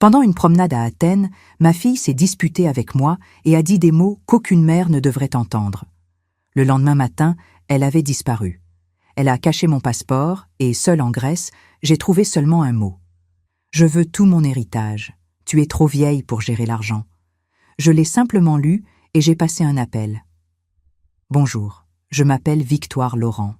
Pendant une promenade à Athènes, ma fille s'est disputée avec moi et a dit des mots qu'aucune mère ne devrait entendre. Le lendemain matin, elle avait disparu. Elle a caché mon passeport et, seule en Grèce, j'ai trouvé seulement un mot. « Je veux tout mon héritage. Tu es trop vieille pour gérer l'argent. » Je l'ai simplement lu et j'ai passé un appel. « Bonjour, je m'appelle Victoire Laurent. »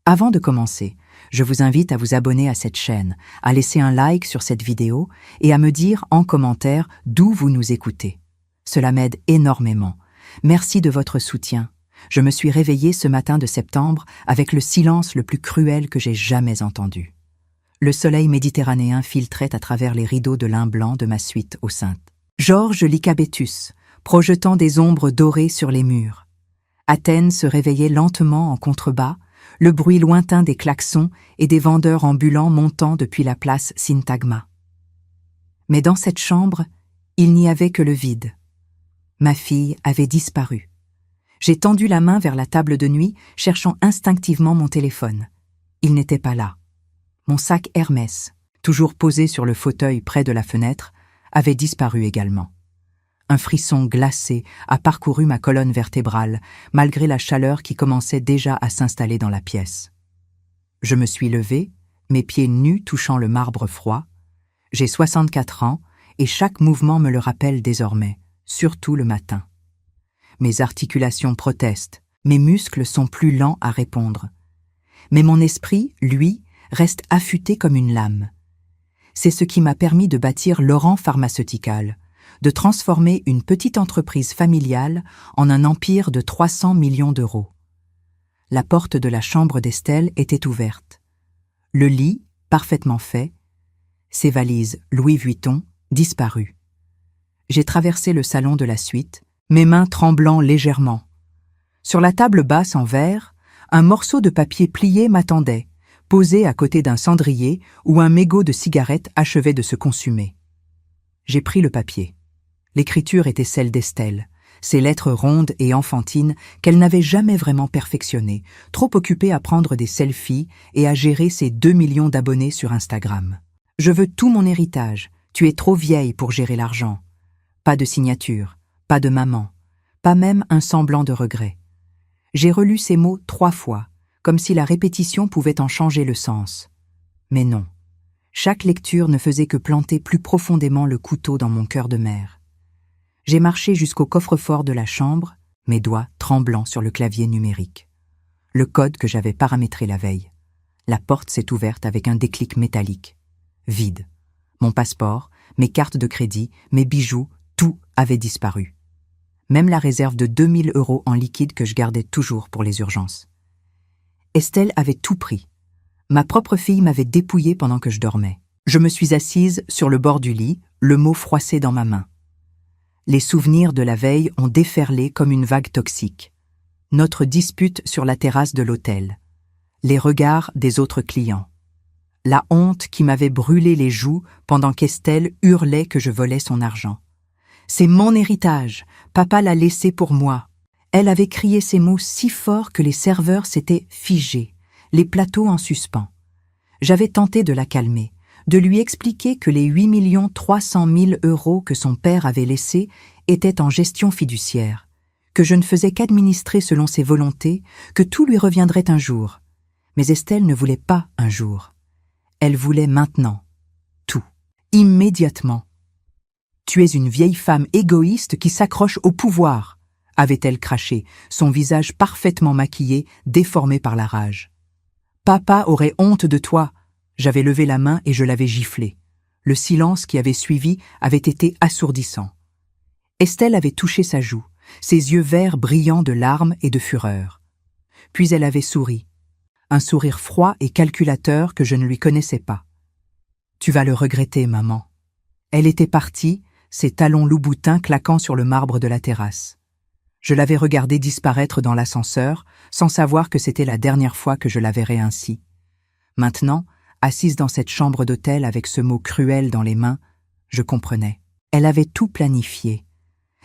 Avant de commencer, je vous invite à vous abonner à cette chaîne, à laisser un like sur cette vidéo et à me dire en commentaire d'où vous nous écoutez. Cela m'aide énormément. Merci de votre soutien. Je me suis réveillée ce matin de septembre avec le silence le plus cruel que j'ai jamais entendu. Le soleil méditerranéen filtrait à travers les rideaux de lin blanc de ma suite aux Saintes. Georges Lycabettus, projetant des ombres dorées sur les murs. Athènes se réveillait lentement en contrebas, le bruit lointain des klaxons et des vendeurs ambulants montant depuis la place Syntagma. Mais dans cette chambre, il n'y avait que le vide. Ma fille avait disparu. J'ai tendu la main vers la table de nuit, cherchant instinctivement mon téléphone. Il n'était pas là. Mon sac Hermès, toujours posé sur le fauteuil près de la fenêtre, avait disparu également. Un frisson glacé a parcouru ma colonne vertébrale, malgré la chaleur qui commençait déjà à s'installer dans la pièce. Je me suis levée, mes pieds nus touchant le marbre froid. J'ai 64 ans et chaque mouvement me le rappelle désormais, surtout le matin. Mes articulations protestent, mes muscles sont plus lents à répondre. Mais mon esprit, lui, reste affûté comme une lame. C'est ce qui m'a permis de bâtir Laurent Pharmaceutical, de transformer une petite entreprise familiale en un empire de 300 millions d'euros. La porte de la chambre d'Estelle était ouverte. Le lit, parfaitement fait, ses valises Louis Vuitton, disparues. J'ai traversé le salon de la suite, mes mains tremblant légèrement. Sur la table basse en verre, un morceau de papier plié m'attendait, posé à côté d'un cendrier où un mégot de cigarette achevait de se consumer. J'ai pris le papier. L'écriture était celle d'Estelle, ses lettres rondes et enfantines qu'elle n'avait jamais vraiment perfectionnées, trop occupée à prendre des selfies et à gérer ses 2 millions d'abonnés sur Instagram. « Je veux tout mon héritage. Tu es trop vieille pour gérer l'argent. » Pas de signature, pas de maman, pas même un semblant de regret. J'ai relu ces mots 3 fois, comme si la répétition pouvait en changer le sens. Mais non, chaque lecture ne faisait que planter plus profondément le couteau dans mon cœur de mère. J'ai marché jusqu'au coffre-fort de la chambre, mes doigts tremblants sur le clavier numérique. Le code que j'avais paramétré la veille. La porte s'est ouverte avec un déclic métallique. Vide. Mon passeport, mes cartes de crédit, mes bijoux, tout avait disparu. Même la réserve de 2000 € en liquide que je gardais toujours pour les urgences. Estelle avait tout pris. Ma propre fille m'avait dépouillée pendant que je dormais. Je me suis assise sur le bord du lit, le mot froissé dans ma main. Les souvenirs de la veille ont déferlé comme une vague toxique. Notre dispute sur la terrasse de l'hôtel. Les regards des autres clients. La honte qui m'avait brûlé les joues pendant qu'Estelle hurlait que je volais son argent. C'est mon héritage, papa l'a laissé pour moi. Elle avait crié ces mots si fort que les serveurs s'étaient figés, les plateaux en suspens. J'avais tenté de la calmer, de lui expliquer que les 8 300 000 € que son père avait laissés étaient en gestion fiduciaire, que je ne faisais qu'administrer selon ses volontés, que tout lui reviendrait un jour. Mais Estelle ne voulait pas un jour. Elle voulait maintenant. Tout. Immédiatement. « Tu es une vieille femme égoïste qui s'accroche au pouvoir », avait-elle craché, son visage parfaitement maquillé, déformé par la rage. « Papa aurait honte de toi », j'avais levé la main et je l'avais giflé. Le silence qui avait suivi avait été assourdissant. Estelle avait touché sa joue, ses yeux verts brillants de larmes et de fureur. Puis elle avait souri, un sourire froid et calculateur que je ne lui connaissais pas. « Tu vas le regretter, maman. » Elle était partie, ses talons loup-boutins claquant sur le marbre de la terrasse. Je l'avais regardée disparaître dans l'ascenseur, sans savoir que c'était la dernière fois que je la verrais ainsi. Maintenant, assise dans cette chambre d'hôtel avec ce mot cruel dans les mains, je comprenais. Elle avait tout planifié.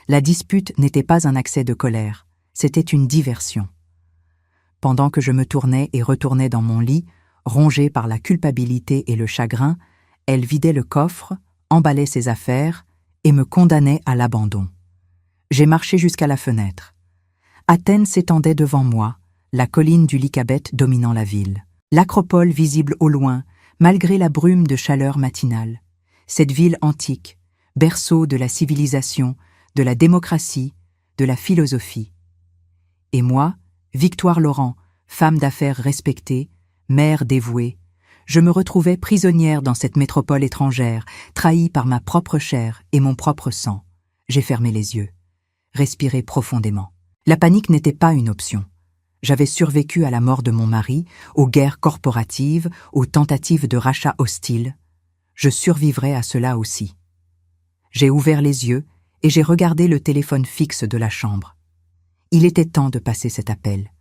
La dispute n'était pas un accès de colère, c'était une diversion. Pendant que je me tournais et retournais dans mon lit, rongée par la culpabilité et le chagrin, elle vidait le coffre, emballait ses affaires et me condamnait à l'abandon. J'ai marché jusqu'à la fenêtre. Athènes s'étendait devant moi, la colline du Lycabette dominant la ville. L'acropole visible au loin, malgré la brume de chaleur matinale. Cette ville antique, berceau de la civilisation, de la démocratie, de la philosophie. Et moi, Victoire Laurent, femme d'affaires respectée, mère dévouée, je me retrouvais prisonnière dans cette métropole étrangère, trahie par ma propre chair et mon propre sang. J'ai fermé les yeux, respiré profondément. La panique n'était pas une option. J'avais survécu à la mort de mon mari, aux guerres corporatives, aux tentatives de rachat hostiles. Je survivrais à cela aussi. J'ai ouvert les yeux et j'ai regardé le téléphone fixe de la chambre. Il était temps de passer cet appel.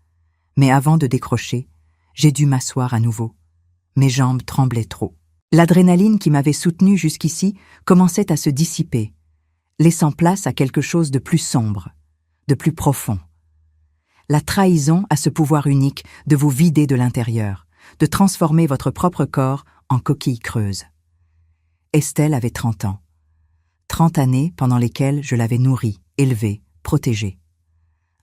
Mais avant de décrocher, j'ai dû m'asseoir à nouveau. Mes jambes tremblaient trop. L'adrénaline qui m'avait soutenue jusqu'ici commençait à se dissiper, laissant place à quelque chose de plus sombre, de plus profond. La trahison a ce pouvoir unique de vous vider de l'intérieur, de transformer votre propre corps en coquille creuse. Estelle avait 30 ans. 30 années pendant lesquelles je l'avais nourrie, élevée, protégée.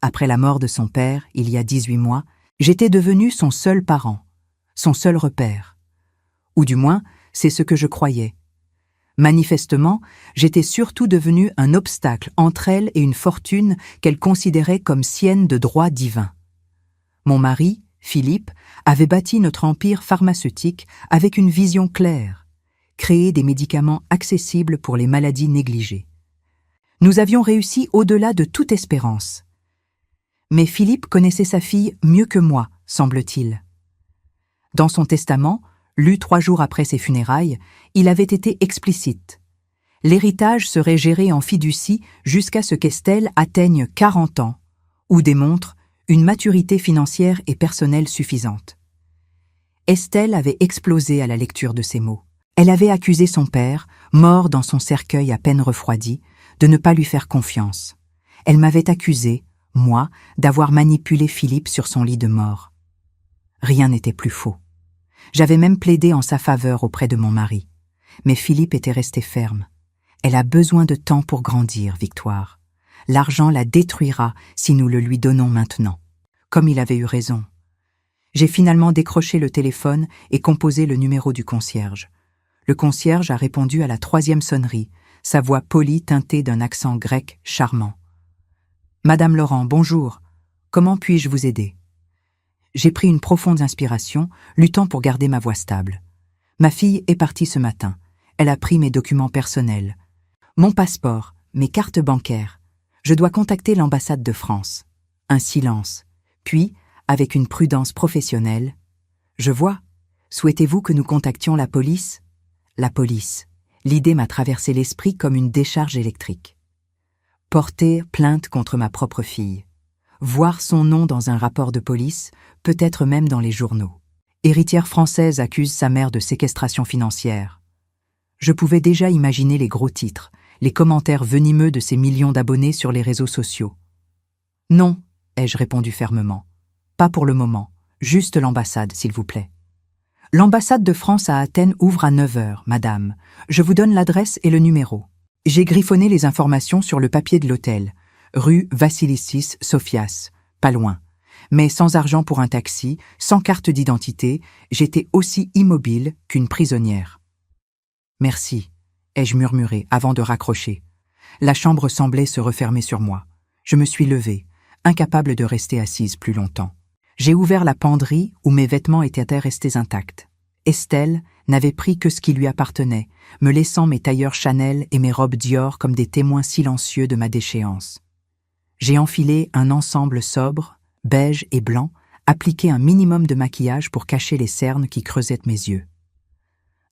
Après la mort de son père, il y a 18 mois, j'étais devenue son seul parent, son seul repère. Ou du moins, c'est ce que je croyais. Manifestement, j'étais surtout devenue un obstacle entre elle et une fortune qu'elle considérait comme sienne de droit divin. Mon mari, Philippe, avait bâti notre empire pharmaceutique avec une vision claire, créer des médicaments accessibles pour les maladies négligées. Nous avions réussi au-delà de toute espérance. Mais Philippe connaissait sa fille mieux que moi, semble-t-il. Dans son testament, lu 3 jours après ses funérailles, il avait été explicite. L'héritage serait géré en fiducie jusqu'à ce qu'Estelle atteigne 40 ans, ou démontre une maturité financière et personnelle suffisante. Estelle avait explosé à la lecture de ces mots. Elle avait accusé son père, mort dans son cercueil à peine refroidi, de ne pas lui faire confiance. Elle m'avait accusé, moi, d'avoir manipulé Philippe sur son lit de mort. Rien n'était plus faux. J'avais même plaidé en sa faveur auprès de mon mari. Mais Philippe était resté ferme. Elle a besoin de temps pour grandir, Victoire. L'argent la détruira si nous le lui donnons maintenant. Comme il avait eu raison. J'ai finalement décroché le téléphone et composé le numéro du concierge. Le concierge a répondu à la 3e sonnerie, sa voix polie teintée d'un accent grec charmant. « Madame Laurent, bonjour. Comment puis-je vous aider ?» J'ai pris une profonde inspiration, luttant pour garder ma voix stable. Ma fille est partie ce matin. Elle a pris mes documents personnels. Mon passeport, mes cartes bancaires. Je dois contacter l'ambassade de France. Un silence. Puis, avec une prudence professionnelle, « Je vois. Souhaitez-vous que nous contactions la police ?» La police. L'idée m'a traversé l'esprit comme une décharge électrique. Porter plainte contre ma propre fille. Voir son nom dans un rapport de police, peut-être même dans les journaux. Héritière française accuse sa mère de séquestration financière. Je pouvais déjà imaginer les gros titres, les commentaires venimeux de ces millions d'abonnés sur les réseaux sociaux. « Non », ai-je répondu fermement. « Pas pour le moment. Juste l'ambassade, s'il vous plaît. » « L'ambassade de France à Athènes ouvre à 9 h, madame. Je vous donne l'adresse et le numéro. » J'ai griffonné les informations sur le papier de l'hôtel. Rue Vassilissis Sophias, pas loin. Mais sans argent pour un taxi, sans carte d'identité, j'étais aussi immobile qu'une prisonnière. « Merci », ai-je murmuré avant de raccrocher. La chambre semblait se refermer sur moi. Je me suis levée, incapable de rester assise plus longtemps. J'ai ouvert la penderie où mes vêtements étaient restés intacts. Estelle n'avait pris que ce qui lui appartenait, me laissant mes tailleurs Chanel et mes robes Dior comme des témoins silencieux de ma déchéance. J'ai enfilé un ensemble sobre, beige et blanc, appliqué un minimum de maquillage pour cacher les cernes qui creusaient mes yeux.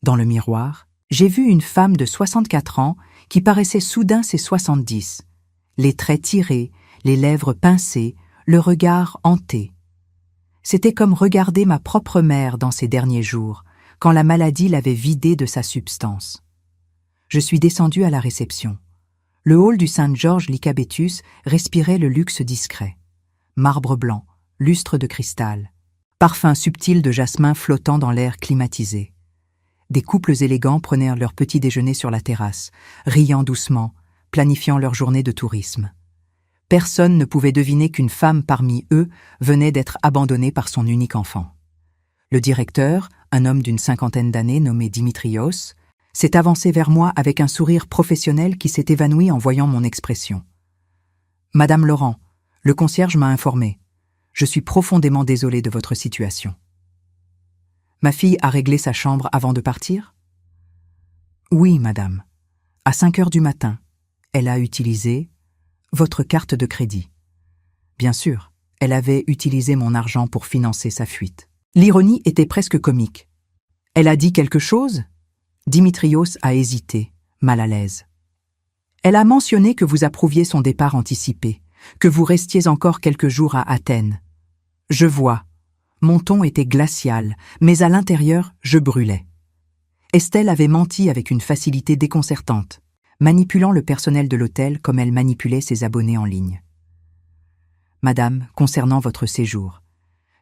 Dans le miroir, j'ai vu une femme de 64 ans qui paraissait soudain ses 70, les traits tirés, les lèvres pincées, le regard hanté. C'était comme regarder ma propre mère dans ces derniers jours, quand la maladie l'avait vidée de sa substance. Je suis descendue à la réception. Le hall du Saint-Georges Lycabettus respirait le luxe discret. Marbre blanc, lustre de cristal, parfum subtil de jasmin flottant dans l'air climatisé. Des couples élégants prenaient leur petit déjeuner sur la terrasse, riant doucement, planifiant leur journée de tourisme. Personne ne pouvait deviner qu'une femme parmi eux venait d'être abandonnée par son unique enfant. Le directeur, un homme d'une 50aine d'années nommé Dimitrios, s'est avancé vers moi avec un sourire professionnel qui s'est évanoui en voyant mon expression. « Madame Laurent, le concierge m'a informé. Je suis profondément désolé de votre situation. » Ma fille a réglé sa chambre avant de partir ? Oui, madame. À 5 heures du matin, elle a utilisé votre carte de crédit. Bien sûr, elle avait utilisé mon argent pour financer sa fuite. L'ironie était presque comique. Elle a dit quelque chose ? Dimitrios a hésité, mal à l'aise. Elle a mentionné que vous approuviez son départ anticipé, que vous restiez encore quelques jours à Athènes. Je vois. Mon ton était glacial, mais à l'intérieur, je brûlais. Estelle avait menti avec une facilité déconcertante, manipulant le personnel de l'hôtel comme elle manipulait ses abonnés en ligne. Madame, concernant votre séjour,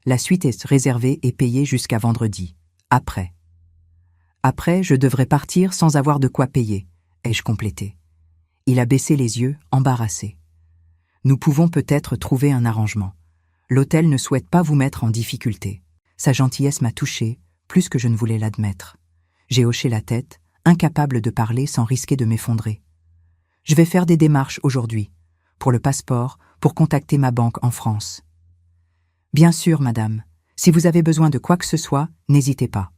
la suite est réservée et payée jusqu'à vendredi. Après, je devrais partir sans avoir de quoi payer, ai-je complété. Il a baissé les yeux, embarrassé. Nous pouvons peut-être trouver un arrangement. L'hôtel ne souhaite pas vous mettre en difficulté. Sa gentillesse m'a touché, plus que je ne voulais l'admettre. J'ai hoché la tête, incapable de parler sans risquer de m'effondrer. Je vais faire des démarches aujourd'hui, pour le passeport, pour contacter ma banque en France. Bien sûr, madame, si vous avez besoin de quoi que ce soit, n'hésitez pas.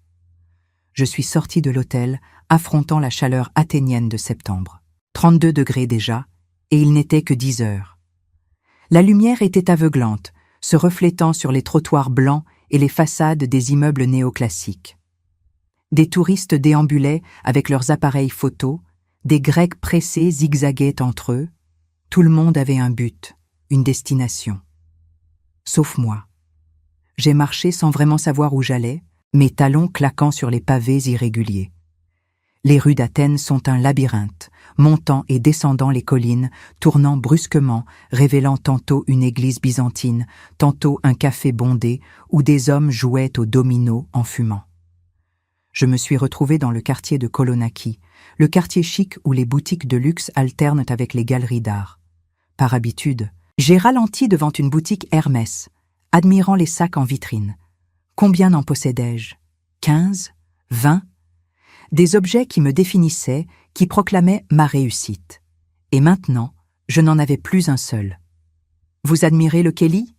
Je suis sortie de l'hôtel, affrontant la chaleur athénienne de septembre. 32 degrés déjà, et il n'était que 10 heures. La lumière était aveuglante, se reflétant sur les trottoirs blancs et les façades des immeubles néoclassiques. Des touristes déambulaient avec leurs appareils photos, des Grecs pressés zigzaguaient entre eux. Tout le monde avait un but, une destination. Sauf moi. J'ai marché sans vraiment savoir où j'allais, mes talons claquant sur les pavés irréguliers. Les rues d'Athènes sont un labyrinthe, montant et descendant les collines, tournant brusquement, révélant tantôt une église byzantine, tantôt un café bondé où des hommes jouaient au domino en fumant. Je me suis retrouvé dans le quartier de Kolonaki, le quartier chic où les boutiques de luxe alternent avec les galeries d'art. Par habitude, j'ai ralenti devant une boutique Hermès, admirant les sacs en vitrine. Combien en possédais-je ? 15 ? 20 ? Des objets qui me définissaient, qui proclamaient ma réussite. Et maintenant, je n'en avais plus un seul. Vous admirez le Kelly ?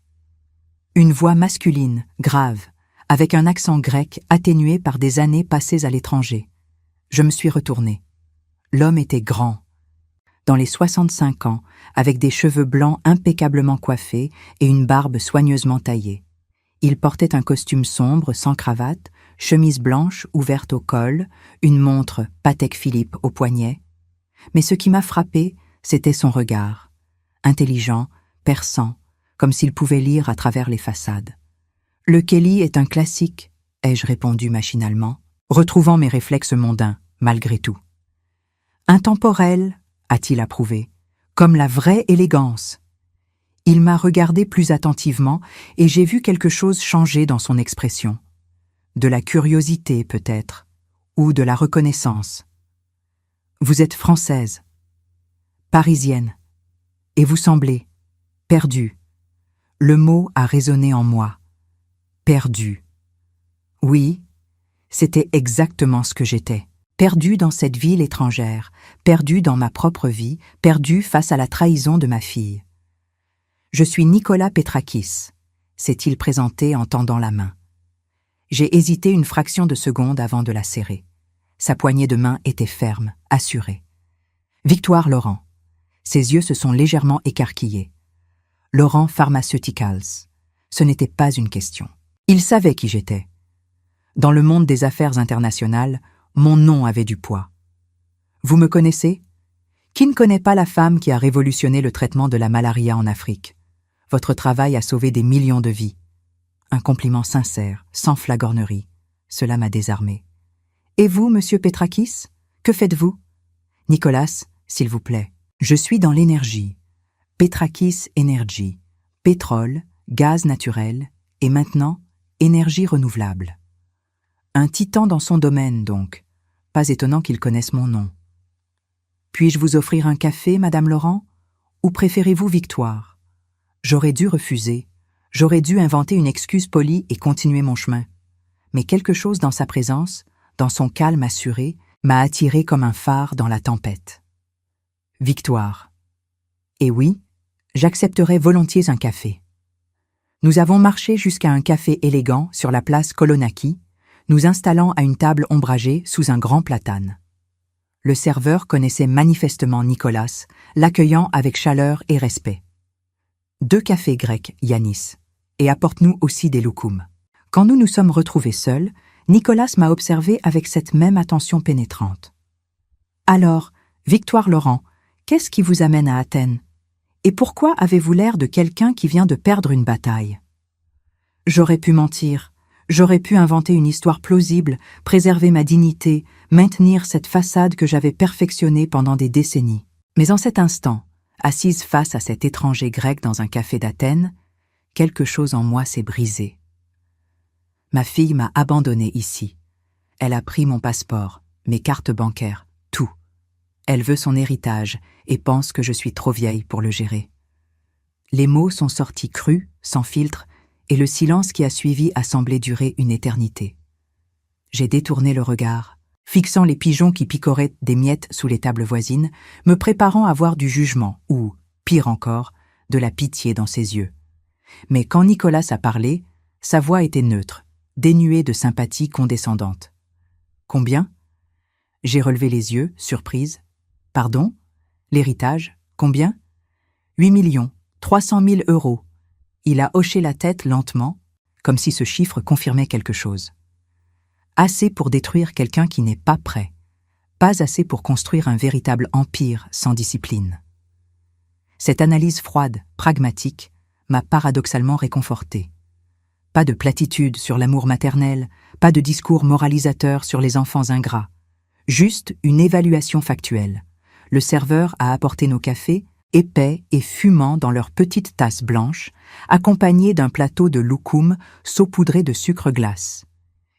Une voix masculine, grave, avec un accent grec atténué par des années passées à l'étranger. Je me suis retournée. L'homme était grand, dans les 65 ans, avec des cheveux blancs impeccablement coiffés et une barbe soigneusement taillée. Il portait un costume sombre, sans cravate, chemise blanche ouverte au col, une montre Patek Philippe au poignet. Mais ce qui m'a frappé, c'était son regard. Intelligent, perçant, comme s'il pouvait lire à travers les façades. Le Kelly est un classique, ai-je répondu machinalement, retrouvant mes réflexes mondains, malgré tout. Intemporel, a-t-il approuvé, comme la vraie élégance. Il m'a regardé plus attentivement et j'ai vu quelque chose changer dans son expression. De la curiosité, peut-être, ou de la reconnaissance. Vous êtes française, parisienne, et vous semblez perdue. Le mot a résonné en moi. Perdue. Oui, c'était exactement ce que j'étais. Perdue dans cette ville étrangère, perdue dans ma propre vie, perdue face à la trahison de ma fille. Je suis Nicolas Petrakis, s'est-il présenté en tendant la main. J'ai hésité une fraction de seconde avant de la serrer. Sa poignée de main était ferme, assurée. Victoire Laurent. Ses yeux se sont légèrement écarquillés. Laurent Pharmaceuticals. Ce n'était pas une question. Il savait qui j'étais. Dans le monde des affaires internationales, mon nom avait du poids. Vous me connaissez ? Qui ne connaît pas la femme qui a révolutionné le traitement de la malaria en Afrique ? Votre travail a sauvé des millions de vies. Un compliment sincère, sans flagornerie. Cela m'a désarmé. Et vous, monsieur Petrakis ? Que faites-vous ? Nicolas, s'il vous plaît. Je suis dans l'énergie. Petrakis Energy. Pétrole, gaz naturel et maintenant, énergie renouvelable. Un titan dans son domaine, donc. Pas étonnant qu'il connaisse mon nom. Puis-je vous offrir un café, Madame Laurent? Ou préférez-vous Victoire? J'aurais dû refuser. J'aurais dû inventer une excuse polie et continuer mon chemin. Mais quelque chose dans sa présence, dans son calme assuré, m'a attiré comme un phare dans la tempête. Victoire. Et oui, j'accepterais volontiers un café. Nous avons marché jusqu'à un café élégant sur la place Kolonaki, nous installant à une table ombragée sous un grand platane. Le serveur connaissait manifestement Nicolas, l'accueillant avec chaleur et respect. 2 cafés grecs, Yanis, et apporte-nous aussi des loukoums. Quand nous nous sommes retrouvés seuls, Nicolas m'a observé avec cette même attention pénétrante. Alors, Victoire Laurent, qu'est-ce qui vous amène à Athènes? Et pourquoi avez-vous l'air de quelqu'un qui vient de perdre une bataille? J'aurais pu mentir, j'aurais pu inventer une histoire plausible, préserver ma dignité, maintenir cette façade que j'avais perfectionnée pendant des décennies. Mais en cet instant, assise face à cet étranger grec dans un café d'Athènes, quelque chose en moi s'est brisé. Ma fille m'a abandonné ici. Elle a pris mon passeport, mes cartes bancaires, tout. Elle veut son héritage et pense que je suis trop vieille pour le gérer. Les mots sont sortis crus, sans filtre, et le silence qui a suivi a semblé durer une éternité. J'ai détourné le regard, fixant les pigeons qui picoraient des miettes sous les tables voisines, me préparant à voir du jugement ou, pire encore, de la pitié dans ses yeux. Mais quand Nicolas a parlé, sa voix était neutre, dénuée de sympathie condescendante. « Combien ?» J'ai relevé les yeux, surprise. « Pardon? L'héritage? Combien? » 8 300 000 €. Il a hoché la tête lentement, comme si ce chiffre confirmait quelque chose. Assez pour détruire quelqu'un qui n'est pas prêt. Pas assez pour construire un véritable empire sans discipline. Cette analyse froide, pragmatique, m'a paradoxalement réconforté. Pas de platitudes sur l'amour maternel, pas de discours moralisateur sur les enfants ingrats. Juste une évaluation factuelle. Le serveur a apporté nos cafés, épais et fumants dans leurs petites tasses blanches, accompagnés d'un plateau de loukoum saupoudré de sucre glace.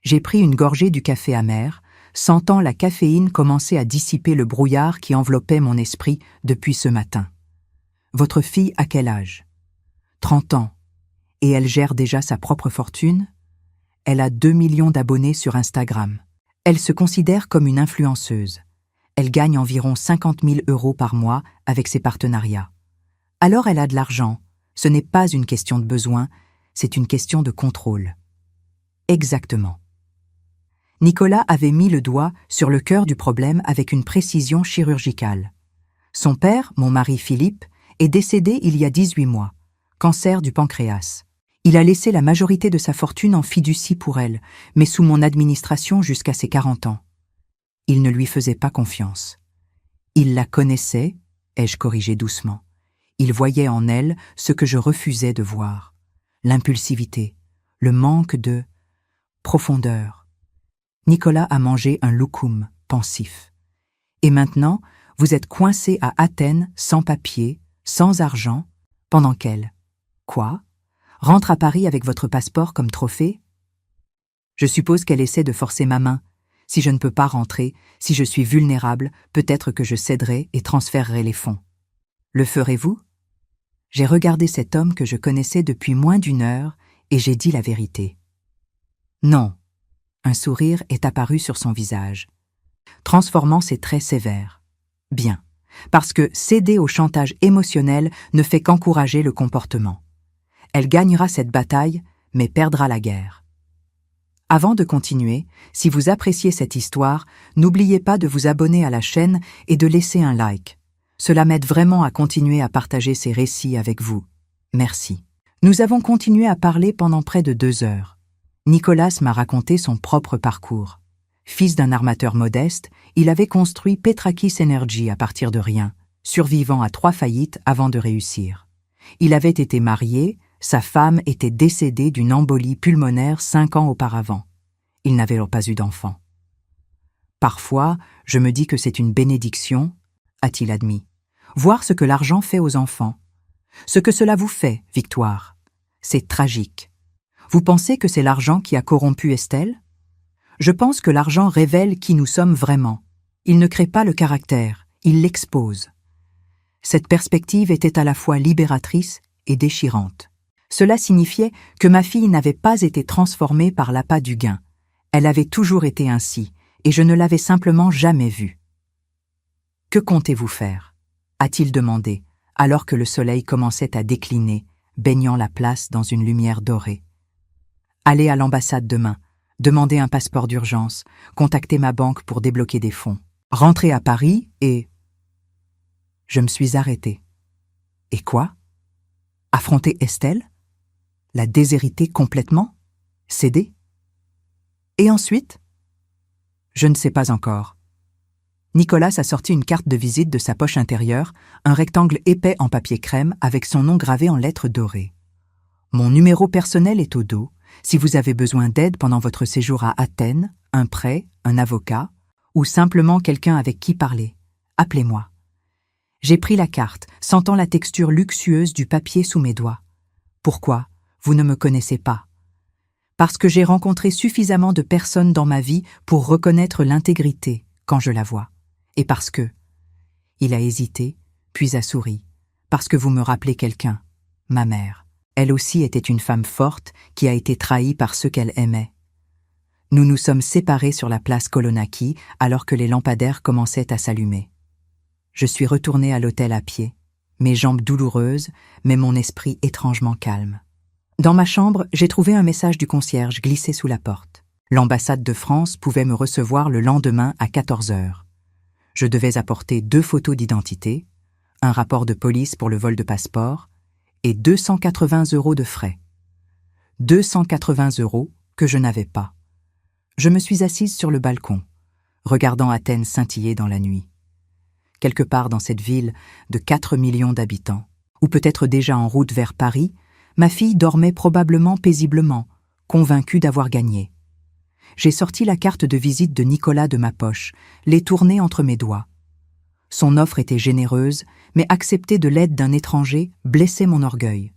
J'ai pris une gorgée du café amer, sentant la caféine commencer à dissiper le brouillard qui enveloppait mon esprit depuis ce matin. Votre fille a quel âge? 30 ans. Et elle gère déjà sa propre fortune? Elle a 2 millions d'abonnés sur Instagram. Elle se considère comme une influenceuse. Elle gagne environ 50 000 € par mois avec ses partenariats. Alors elle a de l'argent. Ce n'est pas une question de besoin, c'est une question de contrôle. Exactement. Nicolas avait mis le doigt sur le cœur du problème avec une précision chirurgicale. Son père, mon mari Philippe, est décédé il y a 18 mois, cancer du pancréas. Il a laissé la majorité de sa fortune en fiducie pour elle, mais sous mon administration jusqu'à ses 40 ans. Il ne lui faisait pas confiance. Il la connaissait, ai-je corrigé doucement. Il voyait en elle ce que je refusais de voir. L'impulsivité, le manque de profondeur. Nicolas a mangé un loukoum, pensif. Et maintenant, vous êtes coincé à Athènes, sans papier, sans argent, pendant qu'elle. Quoi? Rentre à Paris avec votre passeport comme trophée? Je suppose qu'elle essaie de forcer ma main. Si je ne peux pas rentrer, si je suis vulnérable, peut-être que je céderai et transférerai les fonds. Le ferez-vous? J'ai regardé cet homme que je connaissais depuis moins d'1 heure et j'ai dit la vérité. Non. Un sourire est apparu sur son visage, transformant ses traits sévères. Bien, parce que céder au chantage émotionnel ne fait qu'encourager le comportement. Elle gagnera cette bataille, mais perdra la guerre. Avant de continuer, si vous appréciez cette histoire, n'oubliez pas de vous abonner à la chaîne et de laisser un like. Cela m'aide vraiment à continuer à partager ces récits avec vous. Merci. Nous avons continué à parler pendant près de 2 heures. Nicolas m'a raconté son propre parcours. Fils d'un armateur modeste, il avait construit Petrakis Energy à partir de rien, survivant à 3 faillites avant de réussir. Il avait été marié, sa femme était décédée d'une embolie pulmonaire 5 ans auparavant. Il n'avait pas eu d'enfant. Parfois, je me dis que c'est une bénédiction, a-t-il admis. Voir ce que l'argent fait aux enfants. Ce que cela vous fait, Victoire. C'est tragique. Vous pensez que c'est l'argent qui a corrompu Estelle? Je pense que l'argent révèle qui nous sommes vraiment. Il ne crée pas le caractère, il l'expose. Cette perspective était à la fois libératrice et déchirante. Cela signifiait que ma fille n'avait pas été transformée par l'appât du gain. Elle avait toujours été ainsi, et je ne l'avais simplement jamais vue. « Que comptez-vous faire » a-t-il demandé, alors que le soleil commençait à décliner, baignant la place dans une lumière dorée. « Aller à l'ambassade demain, demander un passeport d'urgence, contacter ma banque pour débloquer des fonds, rentrer à Paris et… » Je me suis arrêtée. Et quoi? Affronter Estelle? La déshériter complètement? Céder? Et ensuite? Je ne sais pas encore. Nicolas a sorti une carte de visite de sa poche intérieure, un rectangle épais en papier crème avec son nom gravé en lettres dorées. Mon numéro personnel est au dos. Si vous avez besoin d'aide pendant votre séjour à Athènes, un prêt, un avocat, ou simplement quelqu'un avec qui parler, appelez-moi. J'ai pris la carte, sentant la texture luxueuse du papier sous mes doigts. Pourquoi? Vous ne me connaissez pas. Parce que j'ai rencontré suffisamment de personnes dans ma vie pour reconnaître l'intégrité quand je la vois. Et parce que… Il a hésité, puis a souri. Parce que vous me rappelez quelqu'un, ma mère. Elle aussi était une femme forte qui a été trahie par ceux qu'elle aimait. Nous nous sommes séparés sur la place Kolonaki alors que les lampadaires commençaient à s'allumer. Je suis retournée à l'hôtel à pied, mes jambes douloureuses, mais mon esprit étrangement calme. Dans ma chambre, j'ai trouvé un message du concierge glissé sous la porte. L'ambassade de France pouvait me recevoir le lendemain à 14 heures. Je devais apporter 2 photos d'identité, un rapport de police pour le vol de passeport et 280 € de frais. 280 € que je n'avais pas. Je me suis assise sur le balcon, regardant Athènes scintiller dans la nuit. Quelque part dans cette ville de 4 millions d'habitants, ou peut-être déjà en route vers Paris, ma fille dormait probablement paisiblement, convaincue d'avoir gagné. J'ai sorti la carte de visite de Nicolas de ma poche, l'ai tournée entre mes doigts. Son offre était généreuse, mais accepter de l'aide d'un étranger blessait mon orgueil.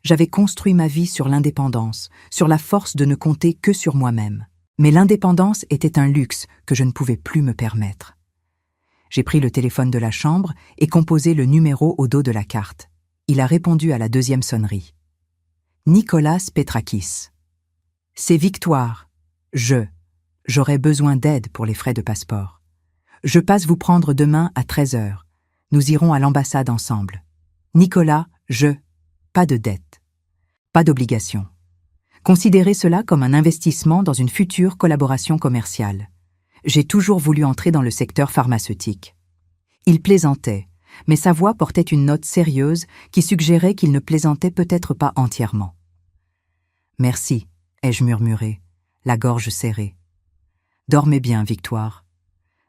J'avais construit ma vie sur l'indépendance, sur la force de ne compter que sur moi-même. Mais l'indépendance était un luxe que je ne pouvais plus me permettre. J'ai pris le téléphone de la chambre et composé le numéro au dos de la carte. Il a répondu à la 2e sonnerie. Nicolas Petrakis. C'est Victoire. J'aurai besoin d'aide pour les frais de passeport. Je passe vous prendre demain à 13 h. Nous irons à l'ambassade ensemble. Nicolas, pas de dette. Pas d'obligation. Considérez cela comme un investissement dans une future collaboration commerciale. J'ai toujours voulu entrer dans le secteur pharmaceutique. Il plaisantait, mais sa voix portait une note sérieuse qui suggérait qu'il ne plaisantait peut-être pas entièrement. « Merci », ai-je murmuré, la gorge serrée. « Dormez bien, Victoire.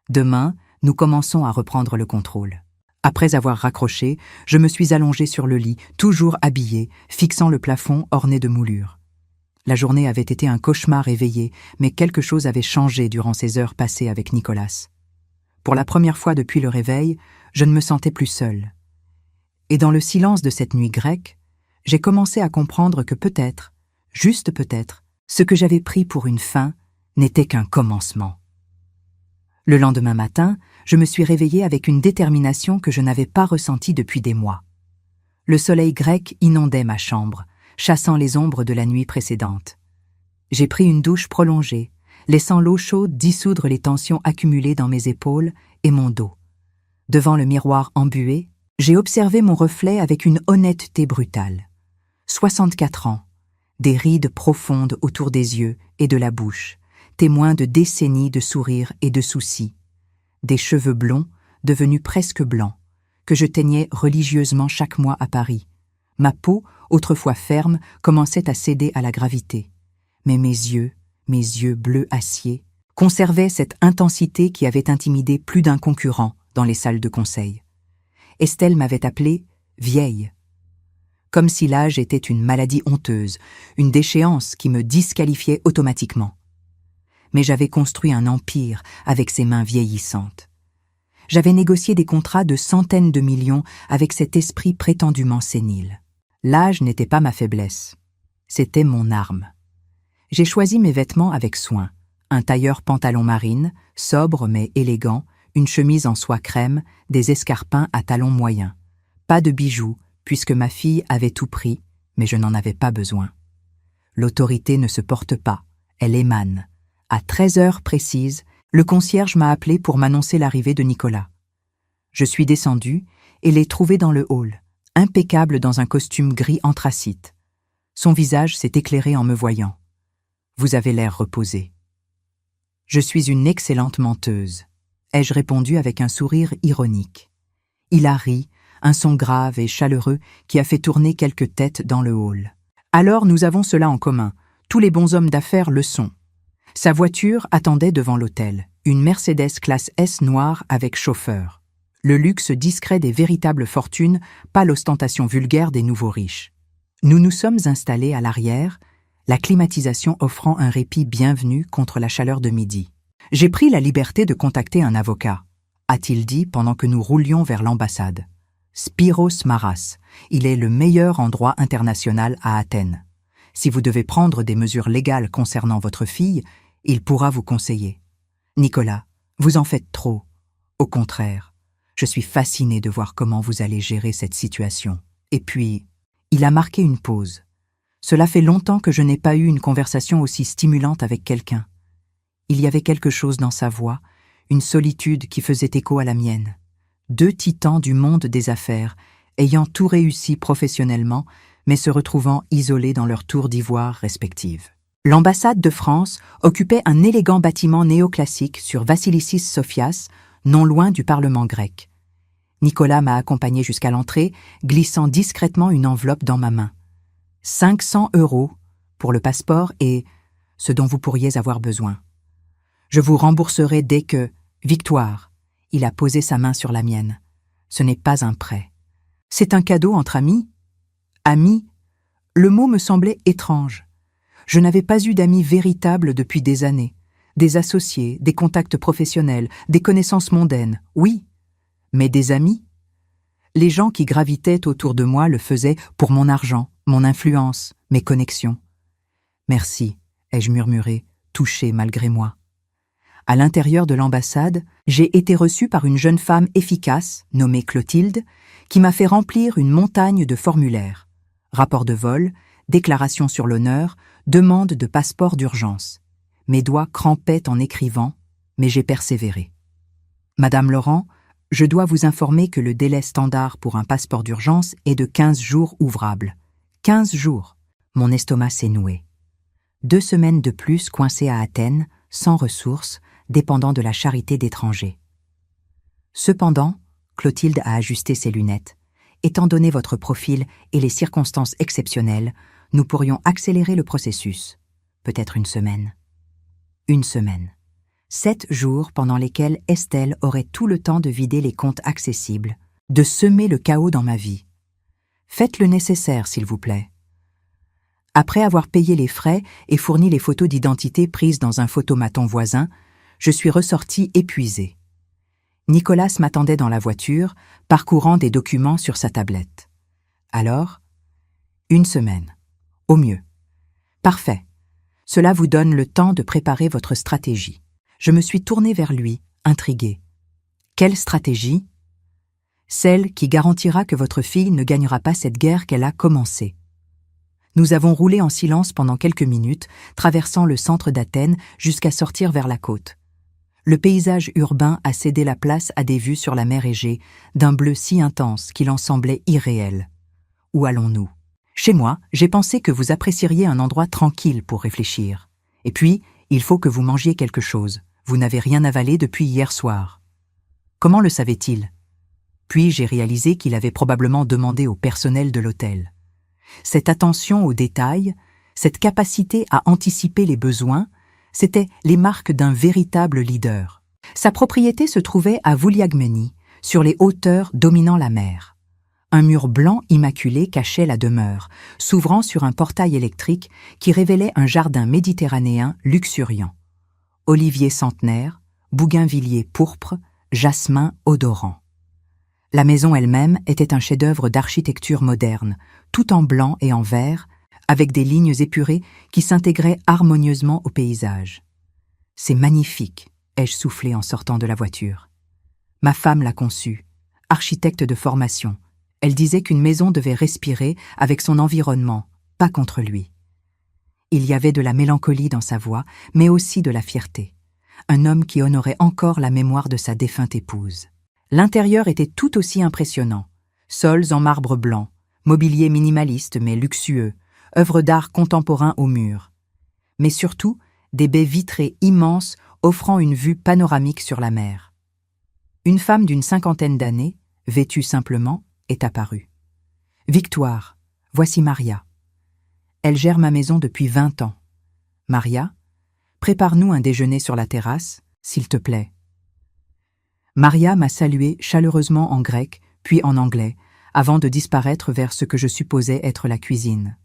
Demain, nous commençons à reprendre le contrôle. » Après avoir raccroché, je me suis allongée sur le lit, toujours habillée, fixant le plafond orné de moulures. La journée avait été un cauchemar éveillé, mais quelque chose avait changé durant ces heures passées avec Nicolas. Pour la première fois depuis le réveil, je ne me sentais plus seule. Et dans le silence de cette nuit grecque, j'ai commencé à comprendre que peut-être, juste peut-être, ce que j'avais pris pour une fin n'était qu'un commencement. Le lendemain matin, je me suis réveillée avec une détermination que je n'avais pas ressentie depuis des mois. Le soleil grec inondait ma chambre, chassant les ombres de la nuit précédente. J'ai pris une douche prolongée, laissant l'eau chaude dissoudre les tensions accumulées dans mes épaules et mon dos. Devant le miroir embué, j'ai observé mon reflet avec une honnêteté brutale. 64 ans, des rides profondes autour des yeux et de la bouche, témoins de décennies de sourires et de soucis, des cheveux blonds devenus presque blancs, que je teignais religieusement chaque mois à Paris. Ma peau, autrefois ferme, commençait à céder à la gravité. Mais mes yeux bleus acier, conservaient cette intensité qui avait intimidé plus d'un concurrent dans les salles de conseil. Estelle m'avait appelée « vieille », comme si l'âge était une maladie honteuse, une déchéance qui me disqualifiait automatiquement. Mais j'avais construit un empire avec ces mains vieillissantes. J'avais négocié des contrats de centaines de millions avec cet esprit prétendument sénile. L'âge n'était pas ma faiblesse, c'était mon arme. J'ai choisi mes vêtements avec soin, un tailleur pantalon marine, sobre mais élégant, une chemise en soie crème, des escarpins à talons moyens. Pas de bijoux, puisque ma fille avait tout pris, mais je n'en avais pas besoin. L'autorité ne se porte pas, elle émane. À 13 heures précises, le concierge m'a appelé pour m'annoncer l'arrivée de Nicolas. Je suis descendue et l'ai trouvé dans le hall, impeccable dans un costume gris anthracite. Son visage s'est éclairé en me voyant. Vous avez l'air reposé. Je suis une excellente menteuse, ai-je répondu avec un sourire ironique. Il a ri, un son grave et chaleureux qui a fait tourner quelques têtes dans le hall. Alors nous avons cela en commun, tous les bons hommes d'affaires le sont. Sa voiture attendait devant l'hôtel, une Mercedes classe S noire avec chauffeur. Le luxe discret des véritables fortunes, pas l'ostentation vulgaire des nouveaux riches. Nous nous sommes installés à l'arrière, la climatisation offrant un répit bienvenu contre la chaleur de midi. J'ai pris la liberté de contacter un avocat, a-t-il dit pendant que nous roulions vers l'ambassade. Spiros Maras, il est le meilleur en droit international à Athènes. Si vous devez prendre des mesures légales concernant votre fille, il pourra vous conseiller. Nicolas, vous en faites trop. Au contraire, je suis fasciné de voir comment vous allez gérer cette situation. Et puis, il a marqué une pause. Cela fait longtemps que je n'ai pas eu une conversation aussi stimulante avec quelqu'un. Il y avait quelque chose dans sa voix, une solitude qui faisait écho à la mienne. Deux titans du monde des affaires, ayant tout réussi professionnellement, mais se retrouvant isolés dans leurs tours d'ivoire respectives. L'ambassade de France occupait un élégant bâtiment néoclassique sur Vassilissis Sophias, non loin du Parlement grec. Nicolas m'a accompagné jusqu'à l'entrée, glissant discrètement une enveloppe dans ma main. 500 € pour le passeport et ce dont vous pourriez avoir besoin. Je vous rembourserai dès que... Victoire. Il a posé sa main sur la mienne. Ce n'est pas un prêt. C'est un cadeau entre amis. Amis, le mot me semblait étrange. Je n'avais pas eu d'amis véritables depuis des années. Des associés, des contacts professionnels, des connaissances mondaines, oui. Mais des amis? Les gens qui gravitaient autour de moi le faisaient pour mon argent, mon influence, mes connexions. Merci, ai-je murmuré, touché malgré moi. À l'intérieur de l'ambassade, j'ai été reçu par une jeune femme efficace, nommée Clotilde, qui m'a fait remplir une montagne de formulaires. Rapport de vol, déclaration sur l'honneur, demande de passeport d'urgence. Mes doigts crempaient en écrivant, mais j'ai persévéré. Madame Laurent, je dois vous informer que le délai standard pour un passeport d'urgence est de 15 jours ouvrables. 15 jours. Mon estomac s'est noué. 2 semaines de plus coincées à Athènes, sans ressources, dépendant de la charité d'étrangers. Cependant, Clotilde a ajusté ses lunettes. Étant donné votre profil et les circonstances exceptionnelles, nous pourrions accélérer le processus. Peut-être une semaine. Une semaine. 7 jours pendant lesquels Estelle aurait tout le temps de vider les comptes accessibles, de semer le chaos dans ma vie. Faites le nécessaire, s'il vous plaît. Après avoir payé les frais et fourni les photos d'identité prises dans un photomaton voisin, je suis ressorti épuisé. Nicolas m'attendait dans la voiture, parcourant des documents sur sa tablette. Alors, 1 semaine. Au mieux. Parfait. Cela vous donne le temps de préparer votre stratégie. Je me suis tourné vers lui, intrigué. Quelle stratégie? Celle qui garantira que votre fille ne gagnera pas cette guerre qu'elle a commencée. Nous avons roulé en silence pendant quelques minutes, traversant le centre d'Athènes jusqu'à sortir vers la côte. Le paysage urbain a cédé la place à des vues sur la mer Égée, d'un bleu si intense qu'il en semblait irréel. Où allons-nous? Chez moi, j'ai pensé que vous apprécieriez un endroit tranquille pour réfléchir. Et puis, il faut que vous mangiez quelque chose. Vous n'avez rien avalé depuis hier soir. Comment le savait-il? Puis j'ai réalisé qu'il avait probablement demandé au personnel de l'hôtel. Cette attention aux détails, cette capacité à anticiper les besoins, c'étaient les marques d'un véritable leader. Sa propriété se trouvait à Vouliagmeni, sur les hauteurs dominant la mer. Un mur blanc immaculé cachait la demeure, s'ouvrant sur un portail électrique qui révélait un jardin méditerranéen luxuriant. Oliviers centenaires, bougainvilliers pourpres, jasmin odorant. La maison elle-même était un chef-d'œuvre d'architecture moderne, tout en blanc et en vert, avec des lignes épurées qui s'intégraient harmonieusement au paysage. C'est magnifique, ai-je soufflé en sortant de la voiture. Ma femme l'a conçue, architecte de formation. Elle disait qu'une maison devait respirer avec son environnement, pas contre lui. Il y avait de la mélancolie dans sa voix, mais aussi de la fierté. Un homme qui honorait encore la mémoire de sa défunte épouse. L'intérieur était tout aussi impressionnant. Sols en marbre blanc, mobilier minimaliste mais luxueux, œuvres d'art contemporain aux murs. Mais surtout, des baies vitrées immenses offrant une vue panoramique sur la mer. Une femme d'une 50aine d'années, vêtue simplement, est apparue. « Victoire, voici Maria. Elle gère ma maison depuis 20 ans. Maria, prépare-nous un déjeuner sur la terrasse, s'il te plaît. » Maria m'a salué chaleureusement en grec, puis en anglais, avant de disparaître vers ce que je supposais être la cuisine.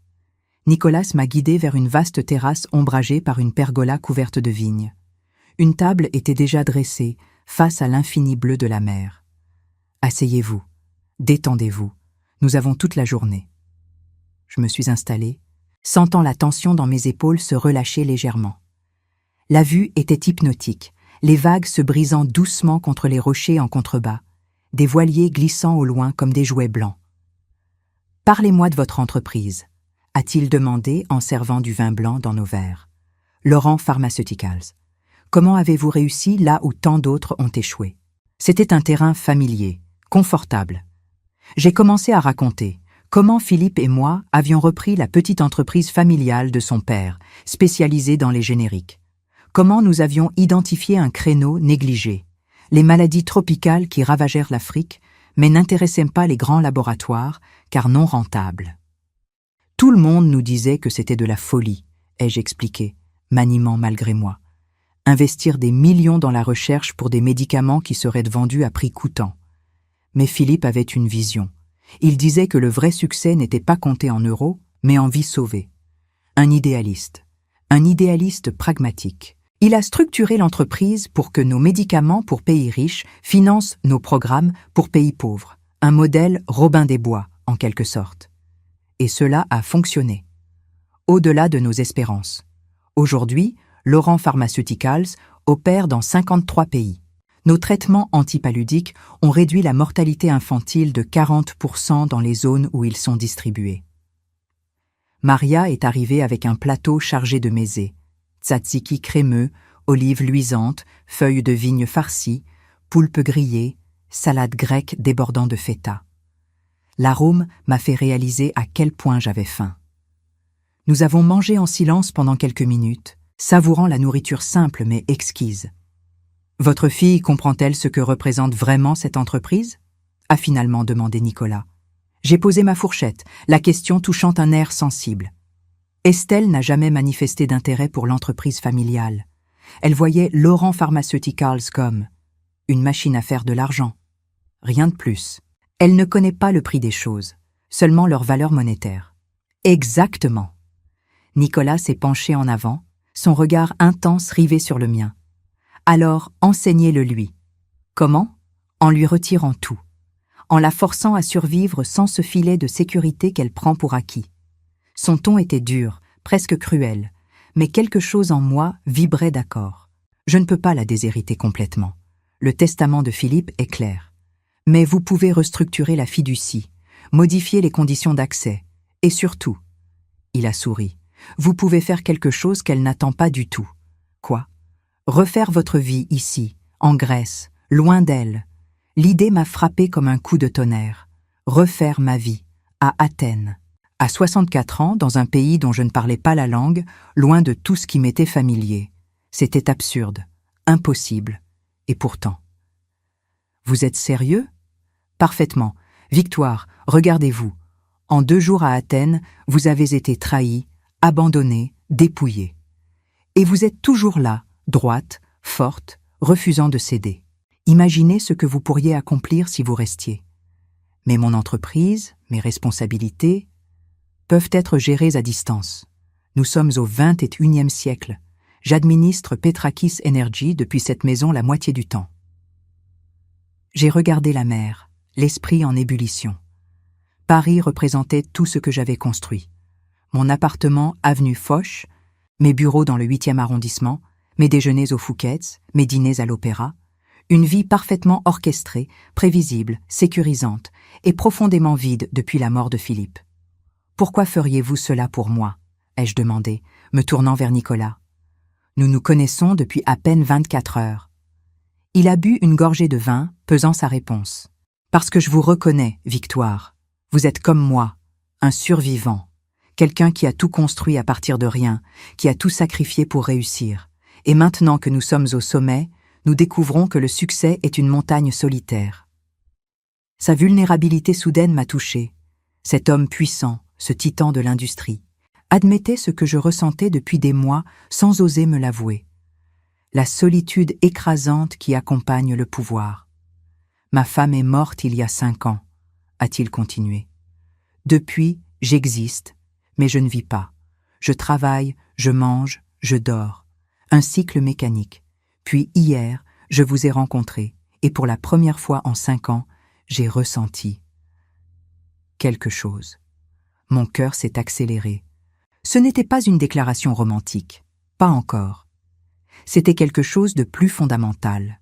Nicolas m'a guidé vers une vaste terrasse ombragée par une pergola couverte de vignes. Une table était déjà dressée, face à l'infini bleu de la mer. « Asseyez-vous, détendez-vous, nous avons toute la journée. » Je me suis installée, sentant la tension dans mes épaules se relâcher légèrement. La vue était hypnotique, les vagues se brisant doucement contre les rochers en contrebas, des voiliers glissant au loin comme des jouets blancs. « Parlez-moi de votre entreprise », a-t-il demandé en servant du vin blanc dans nos verres. « Laurent Pharmaceuticals. Comment avez-vous réussi là où tant d'autres ont échoué ?» C'était un terrain familier, confortable. J'ai commencé à raconter comment Philippe et moi avions repris la petite entreprise familiale de son père, spécialisée dans les génériques. Comment nous avions identifié un créneau négligé, les maladies tropicales qui ravagèrent l'Afrique, mais n'intéressaient pas les grands laboratoires, car non rentables. Tout le monde nous disait que c'était de la folie, ai-je expliqué, maniement malgré moi. Investir des millions dans la recherche pour des médicaments qui seraient vendus à prix coûtant. Mais Philippe avait une vision. Il disait que le vrai succès n'était pas compté en euros, mais en vies sauvées. Un idéaliste pragmatique. Il a structuré l'entreprise pour que nos médicaments pour pays riches financent nos programmes pour pays pauvres. Un modèle Robin des Bois, en quelque sorte. Et cela a fonctionné. Au-delà de nos espérances. Aujourd'hui, Laurent Pharmaceuticals opère dans 53 pays. Nos traitements antipaludiques ont réduit la mortalité infantile de 40% dans les zones où ils sont distribués. Maria est arrivée avec un plateau chargé de mésés, tzatziki crémeux, olives luisantes, feuilles de vigne farcies, poulpe grillé, salade grecque débordant de feta. L'arôme m'a fait réaliser à quel point j'avais faim. Nous avons mangé en silence pendant quelques minutes, savourant la nourriture simple mais exquise. « Votre fille comprend-elle ce que représente vraiment cette entreprise ?» a finalement demandé Nicolas. J'ai posé ma fourchette, la question touchant un air sensible. Estelle n'a jamais manifesté d'intérêt pour l'entreprise familiale. Elle voyait Laurent Pharmaceuticals comme une machine à faire de l'argent. Rien de plus. Elle ne connaît pas le prix des choses, seulement leur valeur monétaire. Exactement. Nicolas s'est penché en avant, son regard intense rivé sur le mien. Alors, enseignez-le lui. Comment ? En lui retirant tout. En la forçant à survivre sans ce filet de sécurité qu'elle prend pour acquis. Son ton était dur, presque cruel, mais quelque chose en moi vibrait d'accord. Je ne peux pas la déshériter complètement. Le testament de Philippe est clair. Mais vous pouvez restructurer la fiducie, modifier les conditions d'accès, et surtout, il a souri, vous pouvez faire quelque chose qu'elle n'attend pas du tout. Quoi ? Refaire votre vie ici, en Grèce, loin d'elle. L'idée m'a frappé comme un coup de tonnerre. Refaire ma vie, à Athènes. À 64 ans, dans un pays dont je ne parlais pas la langue, loin de tout ce qui m'était familier. C'était absurde, impossible, et pourtant. Vous êtes sérieux ? Parfaitement. Victoire, regardez-vous. En 2 jours à Athènes, vous avez été trahi, abandonné, dépouillé. Et vous êtes toujours là, droite, forte, refusant de céder. Imaginez ce que vous pourriez accomplir si vous restiez. Mais mon entreprise, mes responsabilités, peuvent être gérées à distance. Nous sommes au XXIe siècle. J'administre Petrakis Energy depuis cette maison la moitié du temps. J'ai regardé la mer, l'esprit en ébullition. Paris représentait tout ce que j'avais construit. Mon appartement avenue Foch, mes bureaux dans le 8e arrondissement, Mes déjeuners au Fouquet's, mes dîners à l'opéra, une vie parfaitement orchestrée, prévisible, sécurisante et profondément vide depuis la mort de Philippe. « Pourquoi feriez-vous cela pour moi ?» ai-je demandé, me tournant vers Nicolas. Nous nous connaissons depuis à peine 24 heures. Il a bu une gorgée de vin, pesant sa réponse. « Parce que je vous reconnais, Victoire. Vous êtes comme moi, un survivant, quelqu'un qui a tout construit à partir de rien, qui a tout sacrifié pour réussir. Et maintenant que nous sommes au sommet, nous découvrons que le succès est une montagne solitaire. » Sa vulnérabilité soudaine m'a touché. Cet homme puissant, ce titan de l'industrie, admettait ce que je ressentais depuis des mois sans oser me l'avouer. La solitude écrasante qui accompagne le pouvoir. « Ma femme est morte il y a 5 ans, a-t-il continué. Depuis, j'existe, mais je ne vis pas. Je travaille, je mange, je dors. Un cycle mécanique. Puis hier, je vous ai rencontré, et pour la première fois en 5 ans, j'ai ressenti quelque chose. Mon cœur s'est accéléré. Ce n'était pas une déclaration romantique, pas encore. C'était quelque chose de plus fondamental.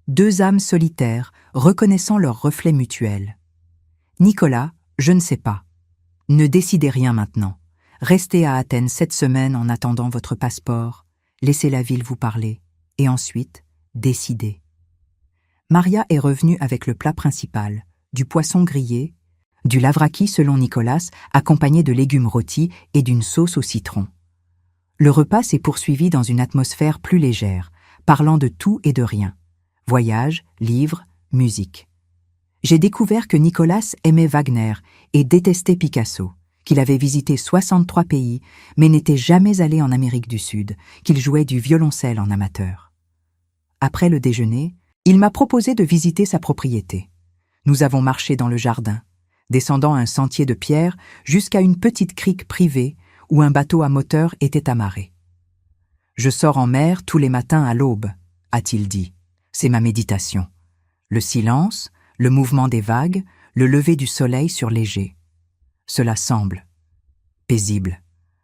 2 âmes solitaires reconnaissant leur reflet mutuel. « Nicolas, je ne sais pas. Ne décidez rien maintenant. Restez à Athènes 7 semaines en attendant votre passeport, laissez la ville vous parler, et ensuite, décidez. » Maria est revenue avec le plat principal, du poisson grillé, du lavraki selon Nicolas, accompagné de légumes rôtis et d'une sauce au citron. Le repas s'est poursuivi dans une atmosphère plus légère, parlant de tout et de rien. Voyages, livres, musique. J'ai découvert que Nicolas aimait Wagner et détestait Picasso, qu'il avait visité 63 pays, mais n'était jamais allé en Amérique du Sud, qu'il jouait du violoncelle en amateur. Après le déjeuner, il m'a proposé de visiter sa propriété. Nous avons marché dans le jardin, descendant un sentier de pierre jusqu'à une petite crique privée où un bateau à moteur était amarré. « Je sors en mer tous les matins à l'aube », a-t-il dit. C'est ma méditation. Le silence, le mouvement des vagues, le lever du soleil sur léger. Cela semble paisible.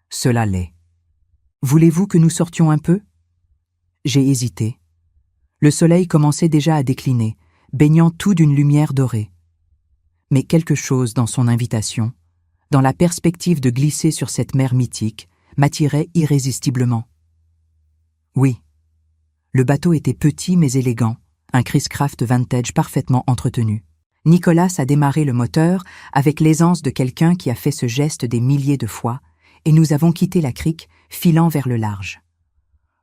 Cela l'est. Voulez-vous que nous sortions un peu ? J'ai hésité. Le soleil commençait déjà à décliner, baignant tout d'une lumière dorée. Mais quelque chose dans son invitation, dans la perspective de glisser sur cette mer mythique, m'attirait irrésistiblement. Oui. Le bateau était petit mais élégant, un Chris-Craft vintage parfaitement entretenu. Nicolas a démarré le moteur avec l'aisance de quelqu'un qui a fait ce geste des milliers de fois, et nous avons quitté la crique, filant vers le large.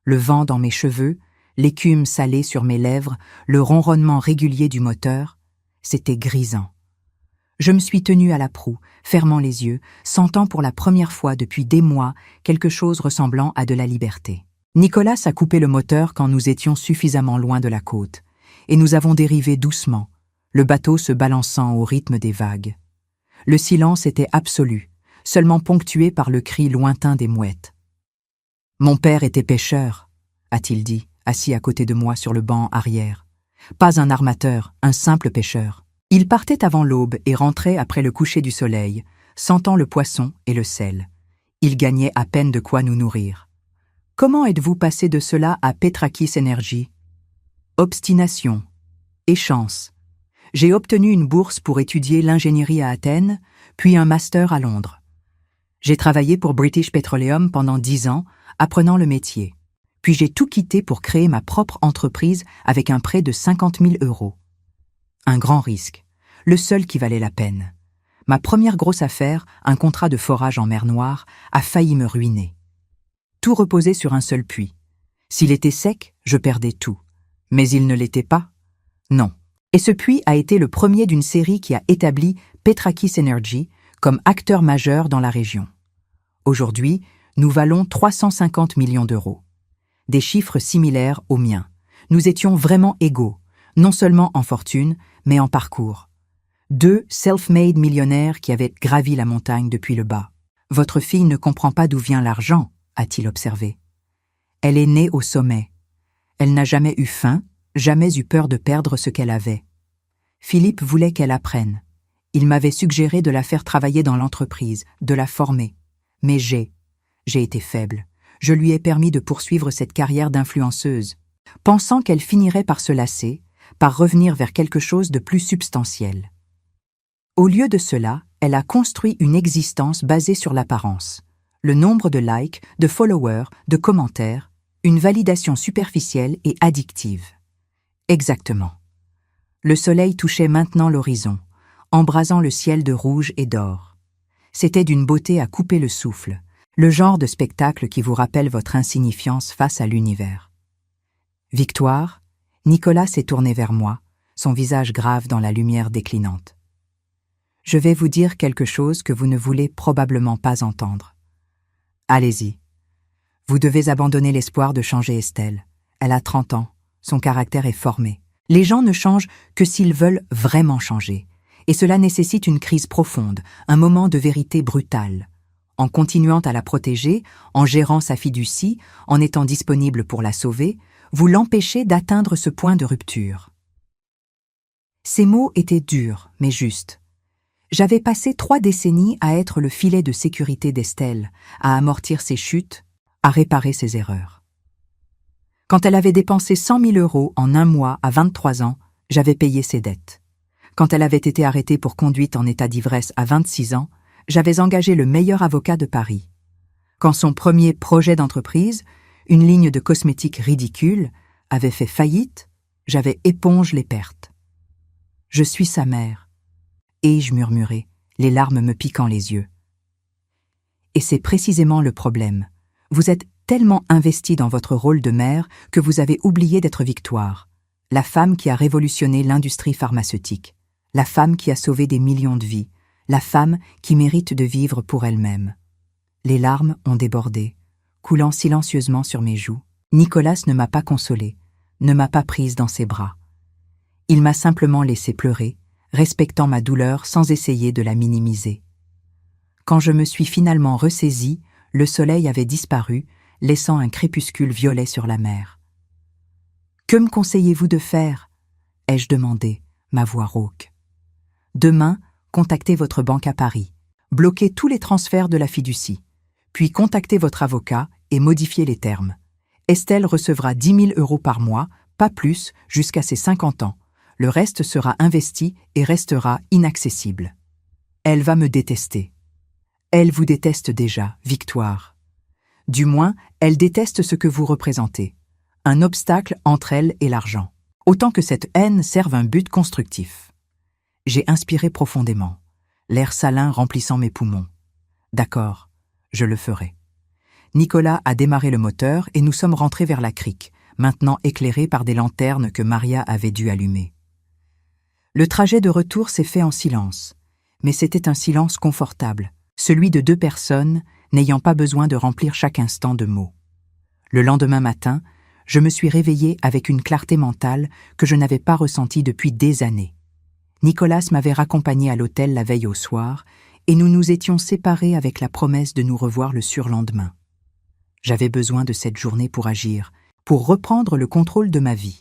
Le vent dans mes cheveux, l'écume salée sur mes lèvres, le ronronnement régulier du moteur, c'était grisant. Je me suis tenue à la proue, fermant les yeux, sentant pour la première fois depuis des mois quelque chose ressemblant à de la liberté. Nicolas a coupé le moteur quand nous étions suffisamment loin de la côte, et nous avons dérivé doucement, le bateau se balançant au rythme des vagues. Le silence était absolu, seulement ponctué par le cri lointain des mouettes. « Mon père était pêcheur », a-t-il dit, assis à côté de moi sur le banc arrière. « Pas un armateur, un simple pêcheur. Il partait avant l'aube et rentrait après le coucher du soleil, sentant le poisson et le sel. Il gagnait à peine de quoi nous nourrir. Comment êtes-vous passé de cela à Petrakis Energy ? Obstination et chance. J'ai obtenu une bourse pour étudier l'ingénierie à Athènes, puis un master à Londres. J'ai travaillé pour British Petroleum pendant 10 ans, apprenant le métier. Puis j'ai tout quitté pour créer ma propre entreprise avec un prêt de 50 000 €. Un grand risque, le seul qui valait la peine. Ma première grosse affaire, un contrat de forage en mer Noire, a failli me ruiner. Tout reposait sur un seul puits. S'il était sec, je perdais tout. Mais il ne l'était pas ? Non. Et ce puits a été le premier d'une série qui a établi Petrakis Energy comme acteur majeur dans la région. Aujourd'hui, nous valons 350 millions d'euros. Des chiffres similaires aux miens. Nous étions vraiment égaux, non seulement en fortune, mais en parcours. 2 self-made millionnaires qui avaient gravi la montagne depuis le bas. « Votre fille ne comprend pas d'où vient l'argent », a-t-il observé. « Elle est née au sommet. Elle n'a jamais eu faim, jamais eu peur de perdre ce qu'elle avait. Philippe voulait qu'elle apprenne. Il m'avait suggéré de la faire travailler dans l'entreprise, de la former. Mais j'ai été faible. je lui ai permis de poursuivre cette carrière d'influenceuse, pensant qu'elle finirait par se lasser, par revenir vers quelque chose de plus substantiel. Au lieu de cela, elle a construit une existence basée sur l'apparence. Le nombre de likes, de followers, de commentaires, une validation superficielle et addictive. Exactement. Le soleil touchait maintenant l'horizon, embrasant le ciel de rouge et d'or. C'était d'une beauté à couper le souffle, le genre de spectacle qui vous rappelle votre insignifiance face à l'univers. Victoire, Nicolas s'est tourné vers moi, son visage grave dans la lumière déclinante. Je vais vous dire quelque chose que vous ne voulez probablement pas entendre. Allez-y. Vous devez abandonner l'espoir de changer Estelle. Elle a 30 ans, son caractère est formé. Les gens ne changent que s'ils veulent vraiment changer. Et cela nécessite une crise profonde, un moment de vérité brutale. En continuant à la protéger, en gérant sa fiducie, en étant disponible pour la sauver, vous l'empêchez d'atteindre ce point de rupture. Ces mots étaient durs, mais justes. J'avais passé 3 décennies à être le filet de sécurité d'Estelle, à amortir ses chutes, à réparer ses erreurs. Quand elle avait dépensé 100 000 € en un mois à 23 ans, j'avais payé ses dettes. Quand elle avait été arrêtée pour conduite en état d'ivresse à 26 ans, j'avais engagé le meilleur avocat de Paris. Quand son premier projet d'entreprise, une ligne de cosmétiques ridicule, avait fait faillite, j'avais épongé les pertes. Je suis sa mère. Ai-je murmuré, les larmes me piquant les yeux. Et c'est précisément le problème. Vous êtes tellement investi dans votre rôle de mère que vous avez oublié d'être Victoire, la femme qui a révolutionné l'industrie pharmaceutique, la femme qui a sauvé des millions de vies, la femme qui mérite de vivre pour elle-même. Les larmes ont débordé, coulant silencieusement sur mes joues. Nicolas ne m'a pas consolée, ne m'a pas prise dans ses bras. Il m'a simplement laissé pleurer, respectant ma douleur sans essayer de la minimiser. Quand je me suis finalement ressaisie, le soleil avait disparu, laissant un crépuscule violet sur la mer. « Que me conseillez-vous de faire ?» ai-je demandé, ma voix rauque. « Demain, contactez votre banque à Paris, bloquez tous les transferts de la fiducie, puis contactez votre avocat et modifiez les termes. Estelle recevra 10 000 € par mois, pas plus, jusqu'à ses 50 ans. Le reste sera investi et restera inaccessible. Elle va me détester. Elle vous déteste déjà, Victoire. Du moins, elle déteste ce que vous représentez. Un obstacle entre elle et l'argent. Autant que cette haine serve un but constructif. J'ai inspiré profondément, l'air salin remplissant mes poumons. D'accord, je le ferai. Nicolas a démarré le moteur et nous sommes rentrés vers la crique, maintenant éclairée par des lanternes que Maria avait dû allumer. Le trajet de retour s'est fait en silence, mais c'était un silence confortable, celui de 2 personnes n'ayant pas besoin de remplir chaque instant de mots. Le lendemain matin, je me suis réveillée avec une clarté mentale que je n'avais pas ressentie depuis des années. Nicolas m'avait raccompagnée à l'hôtel la veille au soir, et nous nous étions séparés avec la promesse de nous revoir le surlendemain. J'avais besoin de cette journée pour agir, pour reprendre le contrôle de ma vie.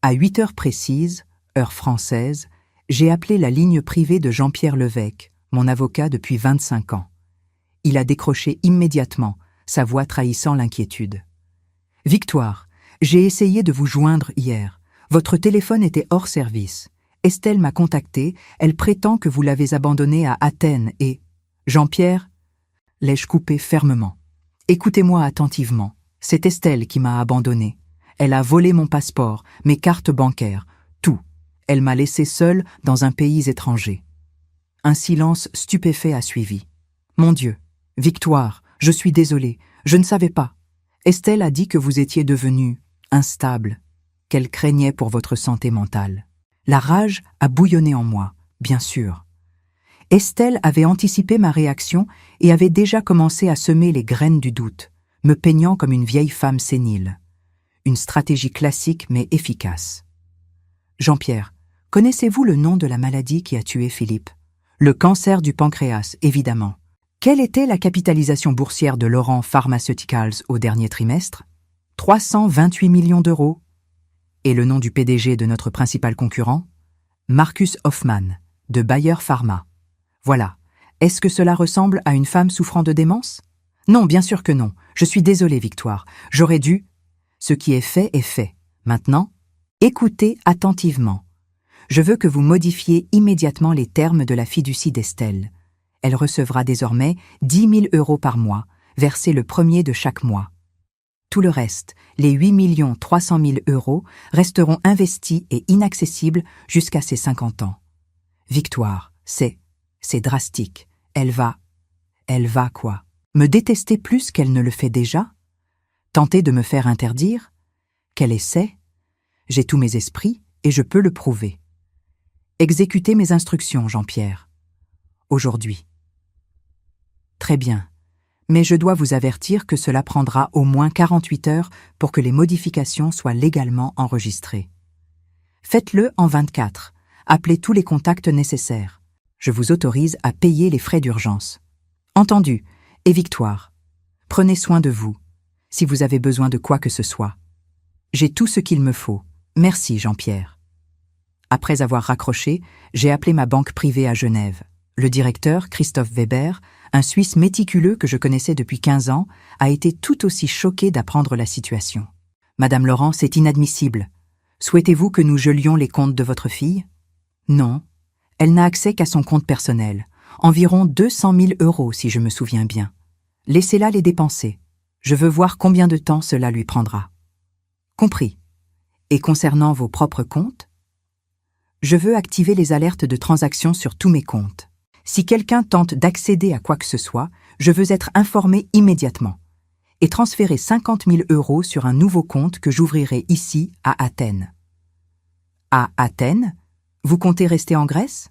À 8 heures précises, heure française, j'ai appelé la ligne privée de Jean-Pierre Levesque, mon avocat depuis 25 ans. Il a décroché immédiatement, sa voix trahissant l'inquiétude. « Victoire, j'ai essayé de vous joindre hier. Votre téléphone était hors service. Estelle m'a contacté, elle prétend que vous l'avez abandonnée à Athènes et... Jean-Pierre ?» l'ai-je coupé fermement. « Écoutez-moi attentivement. C'est Estelle qui m'a abandonnée. Elle a volé mon passeport, mes cartes bancaires, tout. Elle m'a laissé seule dans un pays étranger. » Un silence stupéfait a suivi. « Mon Dieu, Victoire, je suis désolée, je ne savais pas. Estelle a dit que vous étiez devenue instable, qu'elle craignait pour votre santé mentale. » La rage a bouillonné en moi, bien sûr. Estelle avait anticipé ma réaction et avait déjà commencé à semer les graines du doute, me peignant comme une vieille femme sénile. Une stratégie classique mais efficace. « Jean-Pierre, connaissez-vous le nom de la maladie qui a tué Philippe ? » Le cancer du pancréas, évidemment. Quelle était la capitalisation boursière de Laurent Pharmaceuticals au dernier trimestre ? 328 millions d'euros. Et le nom du PDG de notre principal concurrent ? Markus Hoffmann, de Bayer Pharma. Voilà. Est-ce que cela ressemble à une femme souffrant de démence ? Non, bien sûr que non. Je suis désolée, Victoire. J'aurais dû... Ce qui est fait est fait. Maintenant, écoutez attentivement. Je veux que vous modifiez immédiatement les termes de la fiducie d'Estelle. Elle recevra désormais 10 000 € par mois, versés le 1er de chaque mois. Tout le reste, les 8 300 000 €, resteront investis et inaccessibles jusqu'à ses 50 ans. Victoire, c'est drastique. Elle va quoi? Me détester plus qu'elle ne le fait déjà? Tenter de me faire interdire? Quel essai? J'ai tous mes esprits et je peux le prouver. Exécutez mes instructions, Jean-Pierre. Aujourd'hui. Très bien. Mais je dois vous avertir que cela prendra au moins 48 heures pour que les modifications soient légalement enregistrées. Faites-le en 24. Appelez tous les contacts nécessaires. Je vous autorise à payer les frais d'urgence. Entendu. Et Victoire, prenez soin de vous, si vous avez besoin de quoi que ce soit. J'ai tout ce qu'il me faut. Merci, Jean-Pierre. Après avoir raccroché, j'ai appelé ma banque privée à Genève. Le directeur, Christophe Weber, un Suisse méticuleux que je connaissais depuis 15 ans, a été tout aussi choqué d'apprendre la situation. « Madame Laurent, c'est inadmissible. Souhaitez-vous que nous gelions les comptes de votre fille ?»« Non. Elle n'a accès qu'à son compte personnel. Environ 200 000 € si je me souviens bien. Laissez-la les dépenser. Je veux voir combien de temps cela lui prendra. » « Compris. Et concernant vos propres comptes ? Je veux activer les alertes de transactions sur tous mes comptes. Si quelqu'un tente d'accéder à quoi que ce soit, je veux être informé immédiatement et transférer 50 000 € sur un nouveau compte que j'ouvrirai ici, à Athènes. À Athènes ? Vous comptez rester en Grèce ?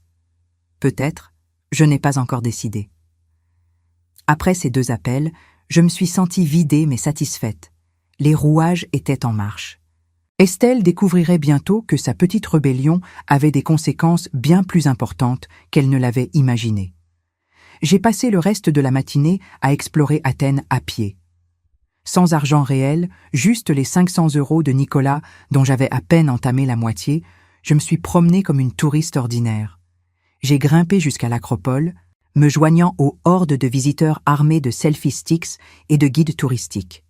Peut-être, je n'ai pas encore décidé. Après ces 2 appels, je me suis sentie vidée mais satisfaite. Les rouages étaient en marche. Estelle découvrirait bientôt que sa petite rébellion avait des conséquences bien plus importantes qu'elle ne l'avait imaginé. J'ai passé le reste de la matinée à explorer Athènes à pied. Sans argent réel, juste les 500 € de Nicolas, dont j'avais à peine entamé la moitié, je me suis promenée comme une touriste ordinaire. J'ai grimpé jusqu'à l'Acropole, me joignant aux hordes de visiteurs armés de selfie sticks et de guides touristiques.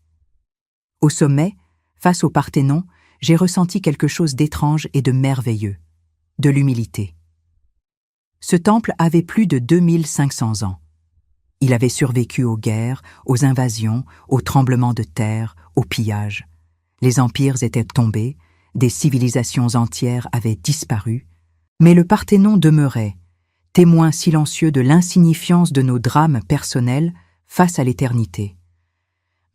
Au sommet, face au Parthénon, j'ai ressenti quelque chose d'étrange et de merveilleux, de l'humilité. Ce temple avait plus de 2500 ans. Il avait survécu aux guerres, aux invasions, aux tremblements de terre, aux pillages. Les empires étaient tombés, des civilisations entières avaient disparu, mais le Parthénon demeurait, témoin silencieux de l'insignifiance de nos drames personnels face à l'éternité.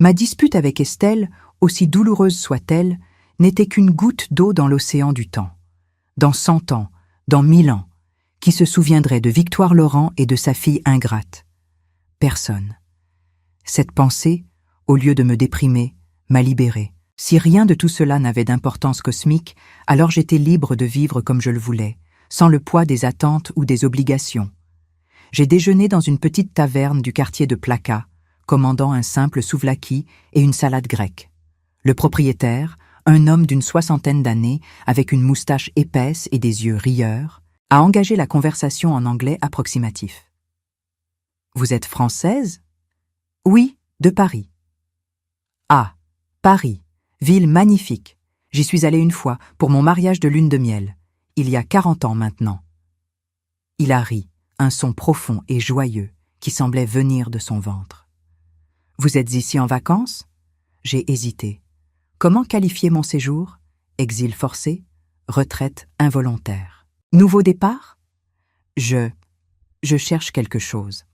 Ma dispute avec Estelle, aussi douloureuse soit-elle, n'était qu'une goutte d'eau dans l'océan du temps. Dans 100 ans, dans 1000 ans, qui se souviendrait de Victoire Laurent et de sa fille ingrate? Personne. Cette pensée, au lieu de me déprimer, m'a libérée. Si rien de tout cela n'avait d'importance cosmique, alors j'étais libre de vivre comme je le voulais, sans le poids des attentes ou des obligations. J'ai déjeuné dans une petite taverne du quartier de Plaka, commandant un simple souvlaki et une salade grecque. Le propriétaire, un homme d'une 60aine d'années, avec une moustache épaisse et des yeux rieurs, a engagé la conversation en anglais approximatif. « Vous êtes française ? » ?»« Oui, de Paris. »« Ah, Paris, ville magnifique. J'y suis allée une fois, pour mon mariage de lune de miel, il y a 40 ans maintenant. » Il a ri, un son profond et joyeux qui semblait venir de son ventre. « Vous êtes ici en vacances ? » J'ai hésité. Comment qualifier mon séjour? Exil forcé? Retraite involontaire? Nouveau départ? Je cherche quelque chose.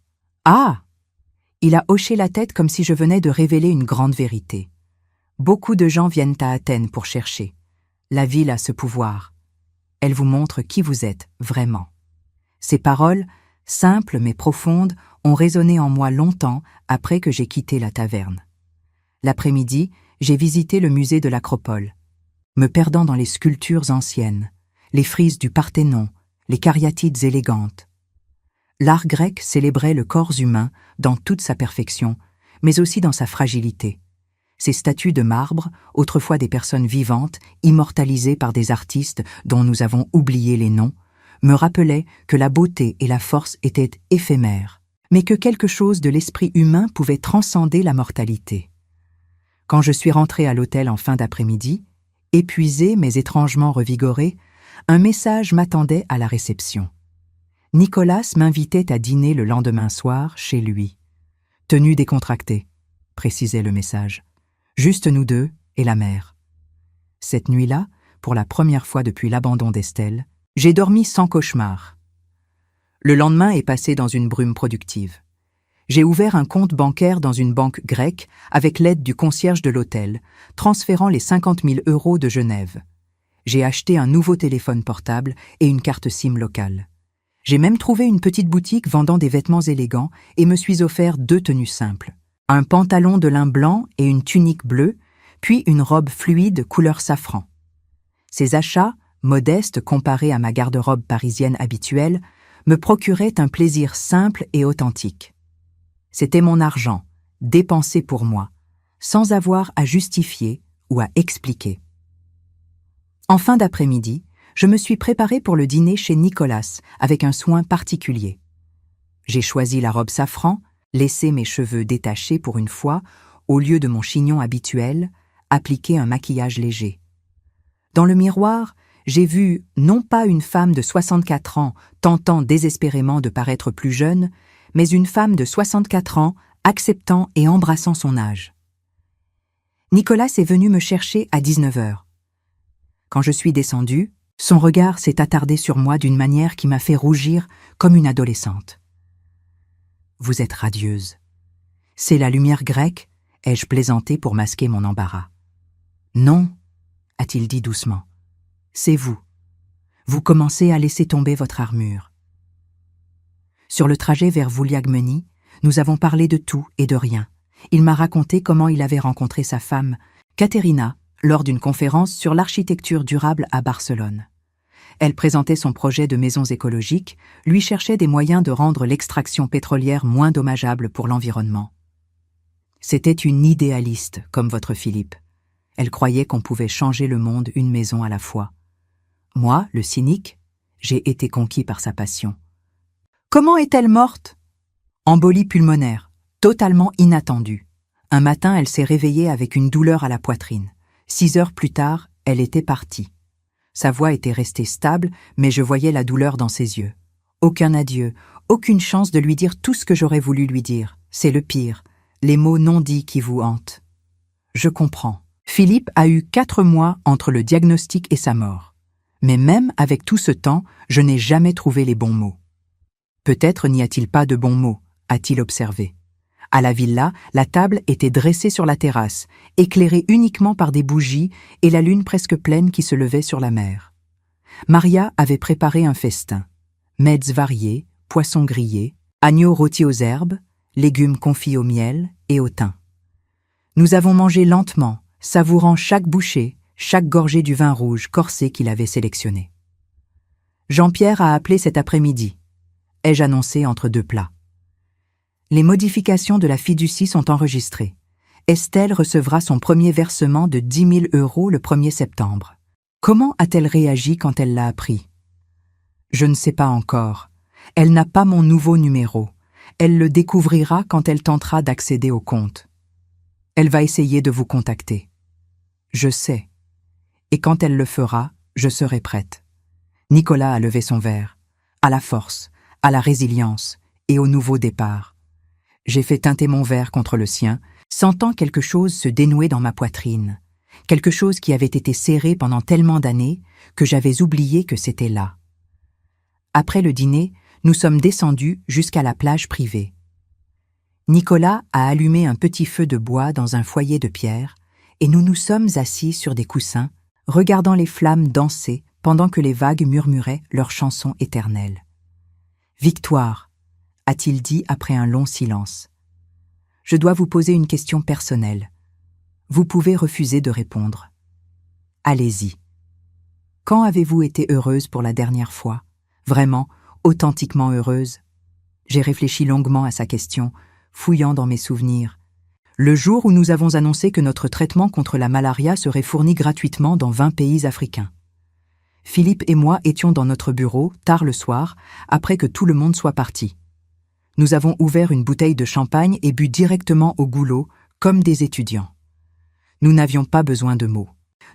Ah! Il a hoché la tête comme si je venais de révéler une grande vérité. Beaucoup de gens viennent à Athènes pour chercher. La ville a ce pouvoir. Elle vous montre qui vous êtes vraiment. Ces paroles, simples mais profondes, ont résonné en moi longtemps après que j'ai quitté la taverne. L'après-midi, j'ai visité le musée de l'Acropole, me perdant dans les sculptures anciennes, les frises du Parthénon, les cariatides élégantes. L'art grec célébrait le corps humain dans toute sa perfection, mais aussi dans sa fragilité. Ces statues de marbre, autrefois des personnes vivantes, immortalisées par des artistes dont nous avons oublié les noms, me rappelaient que la beauté et la force étaient éphémères, mais que quelque chose de l'esprit humain pouvait transcender la mortalité. Quand je suis rentrée à l'hôtel en fin d'après-midi, épuisée mais étrangement revigorée, un message m'attendait à la réception. Nicolas m'invitait à dîner le lendemain soir chez lui. Tenue décontractée, précisait le message. Juste nous deux et la mer. Cette nuit-là, pour la première fois depuis l'abandon d'Estelle, j'ai dormi sans cauchemar. Le lendemain est passé dans une brume productive. J'ai ouvert un compte bancaire dans une banque grecque avec l'aide du concierge de l'hôtel, transférant les 50 000 € de Genève. J'ai acheté un nouveau téléphone portable et une carte SIM locale. J'ai même trouvé une petite boutique vendant des vêtements élégants et me suis offert 2 tenues simples. Un pantalon de lin blanc et une tunique bleue, puis une robe fluide couleur safran. Ces achats, modestes comparés à ma garde-robe parisienne habituelle, me procuraient un plaisir simple et authentique. C'était mon argent, dépensé pour moi, sans avoir à justifier ou à expliquer. En fin d'après-midi, je me suis préparée pour le dîner chez Nicolas avec un soin particulier. J'ai choisi la robe safran, laissé mes cheveux détachés pour une fois, au lieu de mon chignon habituel, appliqué un maquillage léger. Dans le miroir, j'ai vu non pas une femme de 64 ans tentant désespérément de paraître plus jeune, mais une femme de 64 ans acceptant et embrassant son âge. Nicolas est venu me chercher à 19 h. Quand je suis descendue, son regard s'est attardé sur moi d'une manière qui m'a fait rougir comme une adolescente. « Vous êtes radieuse. C'est la lumière grecque ?» ai-je plaisanté pour masquer mon embarras. « Non, » a-t-il dit doucement. « C'est vous. Vous commencez à laisser tomber votre armure. » Sur le trajet vers Vouliagmeni, nous avons parlé de tout et de rien. Il m'a raconté comment il avait rencontré sa femme, Caterina, lors d'une conférence sur l'architecture durable à Barcelone. Elle présentait son projet de maisons écologiques, lui cherchait des moyens de rendre l'extraction pétrolière moins dommageable pour l'environnement. C'était une idéaliste, comme votre Philippe. Elle croyait qu'on pouvait changer le monde une maison à la fois. Moi, le cynique, j'ai été conquis par sa passion. Comment est-elle morte? Embolie pulmonaire, totalement inattendue. Un matin, elle s'est réveillée avec une douleur à la poitrine. 6 heures plus tard, elle était partie. Sa voix était restée stable, mais je voyais la douleur dans ses yeux. Aucun adieu, aucune chance de lui dire tout ce que j'aurais voulu lui dire. C'est le pire, les mots non dits qui vous hantent. Je comprends. Philippe a eu 4 mois entre le diagnostic et sa mort. Mais même avec tout ce temps, je n'ai jamais trouvé les bons mots. Peut-être n'y a-t-il pas de bons mots, a-t-il observé. À la villa, la table était dressée sur la terrasse, éclairée uniquement par des bougies et la lune presque pleine qui se levait sur la mer. Maria avait préparé un festin. Mets variés, poissons grillés, agneaux rôtis aux herbes, légumes confits au miel et au thym. Nous avons mangé lentement, savourant chaque bouchée, chaque gorgée du vin rouge corsé qu'il avait sélectionné. Jean-Pierre a appelé cet après-midi, ai-je annoncé entre 2 plats. Les modifications de la fiducie sont enregistrées. Estelle recevra son premier versement de 10 000 € le 1er septembre. Comment a-t-elle réagi quand elle l'a appris? Je ne sais pas encore. Elle n'a pas mon nouveau numéro. Elle le découvrira quand elle tentera d'accéder au compte. Elle va essayer de vous contacter. Je sais. Et quand elle le fera, je serai prête. Nicolas a levé son verre. À la force, à la résilience et au nouveau départ. J'ai fait teinter mon verre contre le sien, sentant quelque chose se dénouer dans ma poitrine, quelque chose qui avait été serré pendant tellement d'années que j'avais oublié que c'était là. Après le dîner, nous sommes descendus jusqu'à la plage privée. Nicolas a allumé un petit feu de bois dans un foyer de pierre et nous nous sommes assis sur des coussins, regardant les flammes danser pendant que les vagues murmuraient leurs chansons éternelles. « Victoire !» a-t-il dit après un long silence. « Je dois vous poser une question personnelle. Vous pouvez refuser de répondre. Allez-y. Quand avez-vous été heureuse pour la dernière fois? Vraiment, authentiquement heureuse ?» J'ai réfléchi longuement à sa question, fouillant dans mes souvenirs. Le jour où nous avons annoncé que notre traitement contre la malaria serait fourni gratuitement dans 20 pays africains. Philippe et moi étions dans notre bureau, tard le soir, après que tout le monde soit parti. Nous avons ouvert une bouteille de champagne et bu directement au goulot, comme des étudiants. Nous n'avions pas besoin de mots.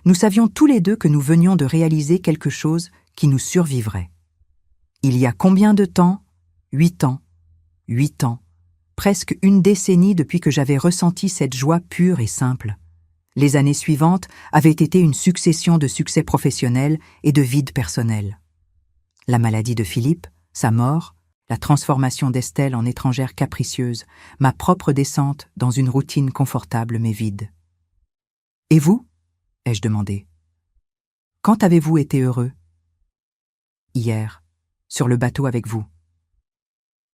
Nous savions tous les deux que nous venions de réaliser quelque chose qui nous survivrait. Il y a combien de temps ? 8 ans. 8 ans. Presque une décennie depuis que j'avais ressenti cette joie pure et simple. Les années suivantes avaient été une succession de succès professionnels et de vides personnels. La maladie de Philippe, sa mort, la transformation d'Estelle en étrangère capricieuse, ma propre descente dans une routine confortable mais vide. « Et vous ?» ai-je demandé. « Quand avez-vous été heureux ?»« Hier, sur le bateau avec vous. »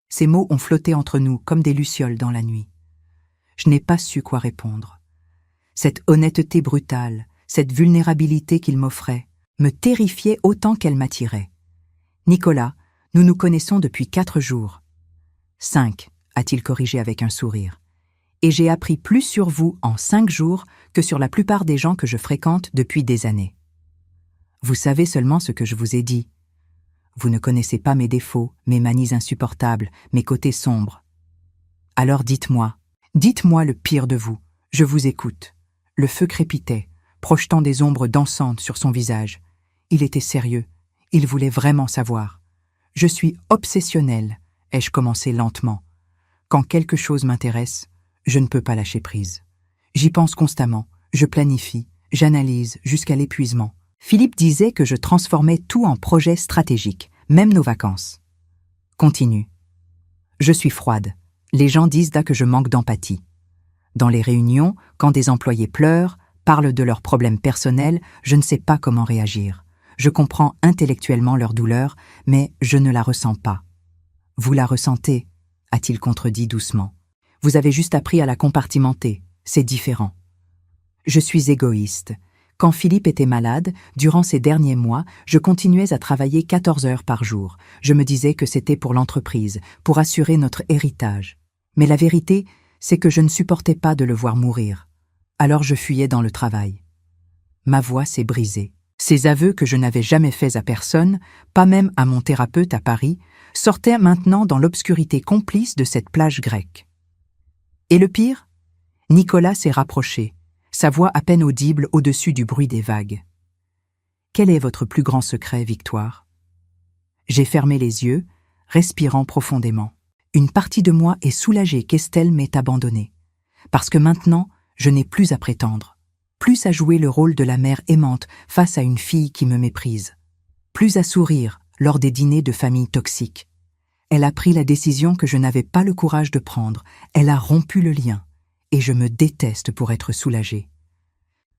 Ces mots ont flotté entre nous comme des lucioles dans la nuit. Je n'ai pas su quoi répondre. Cette honnêteté brutale, cette vulnérabilité qu'il m'offrait, me terrifiait autant qu'elle m'attirait. « Nicolas, nous nous connaissons depuis 4 jours. »« 5, a-t-il corrigé avec un sourire. « Et j'ai appris plus sur vous en 5 jours que sur la plupart des gens que je fréquente depuis des années. Vous savez seulement ce que je vous ai dit. Vous ne connaissez pas mes défauts, mes manies insupportables, mes côtés sombres. Alors dites-moi le pire de vous, je vous écoute. » Le feu crépitait, projetant des ombres dansantes sur son visage. Il était sérieux, il voulait vraiment savoir. « Je suis obsessionnel », ai-je commencé lentement. Quand quelque chose m'intéresse, je ne peux pas lâcher prise. J'y pense constamment, je planifie, j'analyse jusqu'à l'épuisement. Philippe disait que je transformais tout en projet stratégique, même nos vacances. Continue. Je suis froide. Les gens disent là que je manque d'empathie. Dans les réunions, quand des employés pleurent, parlent de leurs problèmes personnels, je ne sais pas comment réagir. Je comprends intellectuellement leur douleur, mais je ne la ressens pas. « Vous la ressentez ?» a-t-il contredit doucement. « Vous avez juste appris à la compartimenter, c'est différent. » Je suis égoïste. Quand Philippe était malade, durant ces derniers mois, je continuais à travailler 14 heures par jour. Je me disais que c'était pour l'entreprise, pour assurer notre héritage. Mais la vérité, c'est que je ne supportais pas de le voir mourir. Alors je fuyais dans le travail. Ma voix s'est brisée. Ces aveux que je n'avais jamais faits à personne, pas même à mon thérapeute à Paris, sortaient maintenant dans l'obscurité complice de cette plage grecque. Et le pire ? Nicolas s'est rapproché, sa voix à peine audible au-dessus du bruit des vagues. « Quel est votre plus grand secret, Victoire ?» J'ai fermé les yeux, respirant profondément. Une partie de moi est soulagée qu'Estelle m'ait abandonnée, parce que maintenant, je n'ai plus à prétendre, plus à jouer le rôle de la mère aimante face à une fille qui me méprise, plus à sourire lors des dîners de famille toxiques. Elle a pris la décision que je n'avais pas le courage de prendre, elle a rompu le lien, et je me déteste pour être soulagée.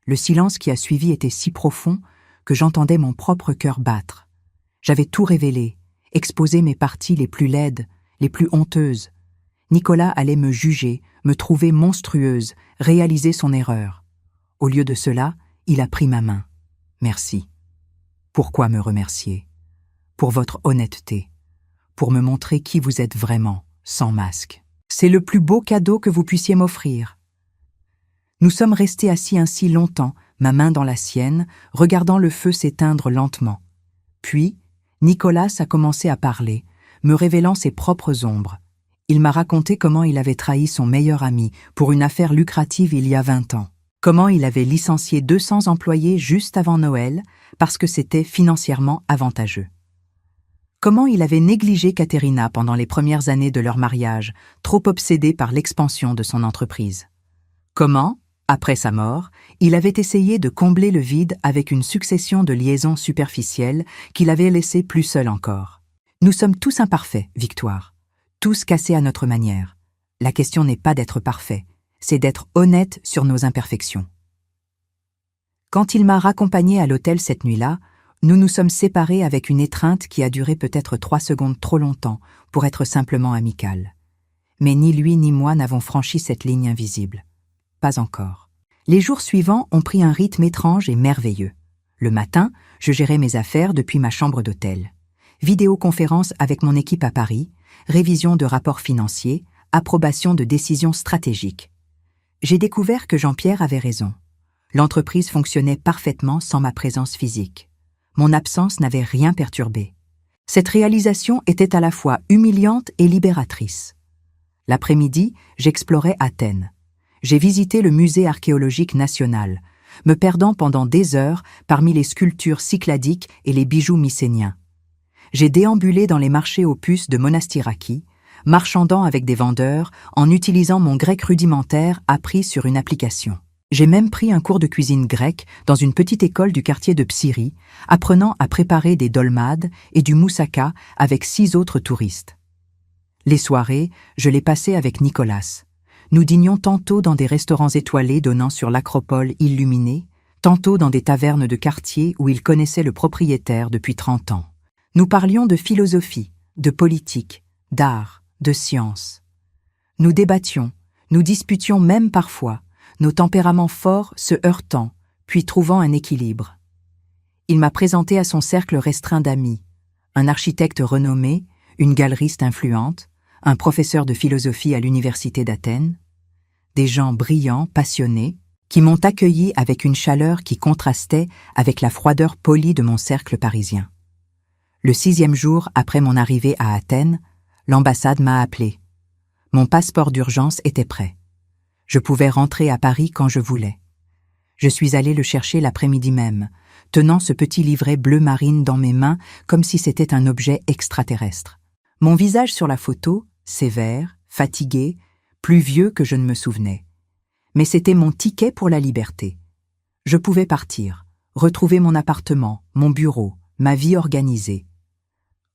Le silence qui a suivi était si profond que j'entendais mon propre cœur battre. J'avais tout révélé, exposé mes parties les plus laides, les plus honteuses. Nicolas allait me juger, me trouver monstrueuse, réaliser son erreur. Au lieu de cela, il a pris ma main. Merci. Pourquoi me remercier ? Pour votre honnêteté, pour me montrer qui vous êtes vraiment, sans masque. C'est le plus beau cadeau que vous puissiez m'offrir. Nous sommes restés assis ainsi longtemps, ma main dans la sienne, regardant le feu s'éteindre lentement. Puis, Nicolas a commencé à parler, me révélant ses propres ombres. Il m'a raconté comment il avait trahi son meilleur ami pour une affaire lucrative il y a 20 ans. Comment il avait licencié 200 employés juste avant Noël parce que c'était financièrement avantageux. Comment il avait négligé Katerina pendant les premières années de leur mariage, trop obsédé par l'expansion de son entreprise. Comment, après sa mort, il avait essayé de combler le vide avec une succession de liaisons superficielles qui l'avaient laissé plus seul encore. Nous sommes tous imparfaits, Victoire, tous cassés à notre manière. La question n'est pas d'être parfait, c'est d'être honnête sur nos imperfections. Quand il m'a raccompagné à l'hôtel cette nuit-là, nous nous sommes séparés avec une étreinte qui a duré peut-être 3 secondes trop longtemps pour être simplement amicale. Mais ni lui ni moi n'avons franchi cette ligne invisible. Pas encore. Les jours suivants ont pris un rythme étrange et merveilleux. Le matin, je gérais mes affaires depuis ma chambre d'hôtel. Vidéoconférence avec mon équipe à Paris, révision de rapports financiers, approbation de décisions stratégiques. J'ai découvert que Jean-Pierre avait raison. L'entreprise fonctionnait parfaitement sans ma présence physique. Mon absence n'avait rien perturbé. Cette réalisation était à la fois humiliante et libératrice. L'après-midi, j'explorais Athènes. J'ai visité le musée archéologique national, me perdant pendant des heures parmi les sculptures cycladiques et les bijoux mycéniens. J'ai déambulé dans les marchés aux puces de Monastiraki, marchandant avec des vendeurs en utilisant mon grec rudimentaire appris sur une application. J'ai même pris un cours de cuisine grecque dans une petite école du quartier de Psyrie, apprenant à préparer des dolmades et du moussaka avec 6 autres touristes. Les soirées, je les passais avec Nicolas. Nous dînions tantôt dans des restaurants étoilés donnant sur l'acropole illuminée, tantôt dans des tavernes de quartier où il connaissait le propriétaire depuis 30 ans. Nous parlions de philosophie, de politique, d'art, de science. Nous débattions, nous disputions même parfois, nos tempéraments forts se heurtant, puis trouvant un équilibre. Il m'a présenté à son cercle restreint d'amis, un architecte renommé, une galeriste influente, un professeur de philosophie à l'université d'Athènes, des gens brillants, passionnés, qui m'ont accueilli avec une chaleur qui contrastait avec la froideur polie de mon cercle parisien. Le 6e jour après mon arrivée à Athènes, l'ambassade m'a appelé. Mon passeport d'urgence était prêt. Je pouvais rentrer à Paris quand je voulais. Je suis allé le chercher l'après-midi même, tenant ce petit livret bleu marine dans mes mains comme si c'était un objet extraterrestre. Mon visage sur la photo, sévère, fatigué, plus vieux que je ne me souvenais. Mais c'était mon ticket pour la liberté. Je pouvais partir, retrouver mon appartement, mon bureau, ma vie organisée.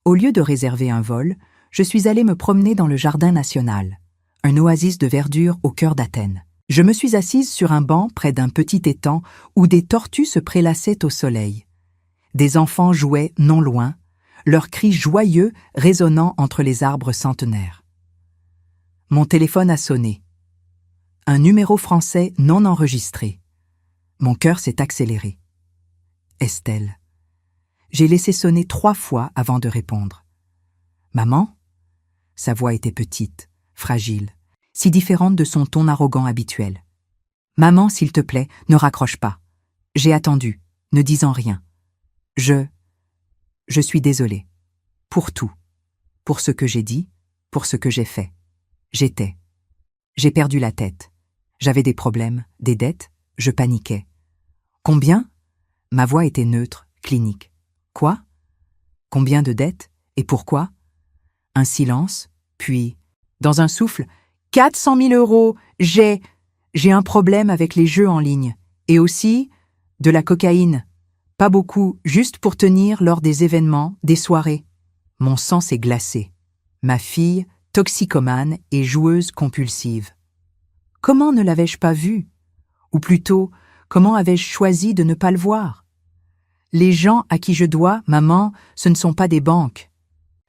Au lieu de réserver un vol, je suis allé me promener dans le jardin national, un oasis de verdure au cœur d'Athènes. Je me suis assise sur un banc près d'un petit étang où des tortues se prélassaient au soleil. Des enfants jouaient non loin, leurs cris joyeux résonnant entre les arbres centenaires. Mon téléphone a sonné. Un numéro français non enregistré. Mon cœur s'est accéléré. Estelle. J'ai laissé sonner 3 fois avant de répondre. Maman? Sa voix était petite, fragile, si différente de son ton arrogant habituel. Maman, s'il te plaît, ne raccroche pas. J'ai attendu, ne disant rien. Je suis désolée. Pour tout. Pour ce que j'ai dit, pour ce que j'ai fait. J'ai perdu la tête. J'avais des problèmes, des dettes, je paniquais. Combien? Ma voix était neutre, clinique. Quoi? Combien de dettes? Et pourquoi? Un silence, puis, dans un souffle, 400 000 €, j'ai un problème avec les jeux en ligne. Et aussi, de la cocaïne. Pas beaucoup, juste pour tenir lors des événements, des soirées. Mon sang s'est glacé. Ma fille, toxicomane et joueuse compulsive. Comment ne l'avais-je pas vu? Ou plutôt, comment avais-je choisi de ne pas le voir? Les gens à qui je dois, maman, ce ne sont pas des banques.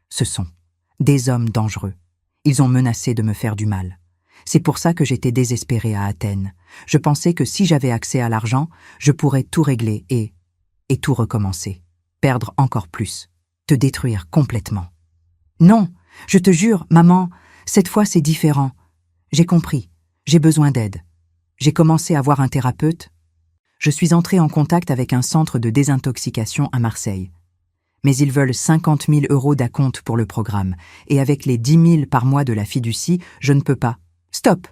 Ce sont des hommes dangereux. Ils ont menacé de me faire du mal. C'est pour ça que j'étais désespérée à Athènes. Je pensais que si j'avais accès à l'argent, je pourrais tout régler et tout recommencer. Perdre encore plus. Te détruire complètement. Non, je te jure, maman, cette fois c'est différent. J'ai compris. J'ai besoin d'aide. J'ai commencé à voir un thérapeute. Je suis entrée en contact avec un centre de désintoxication à Marseille. Mais ils veulent 50 000 € d'acompte pour le programme, et avec les 10 000 par mois de la fiducie, je ne peux pas. Stop!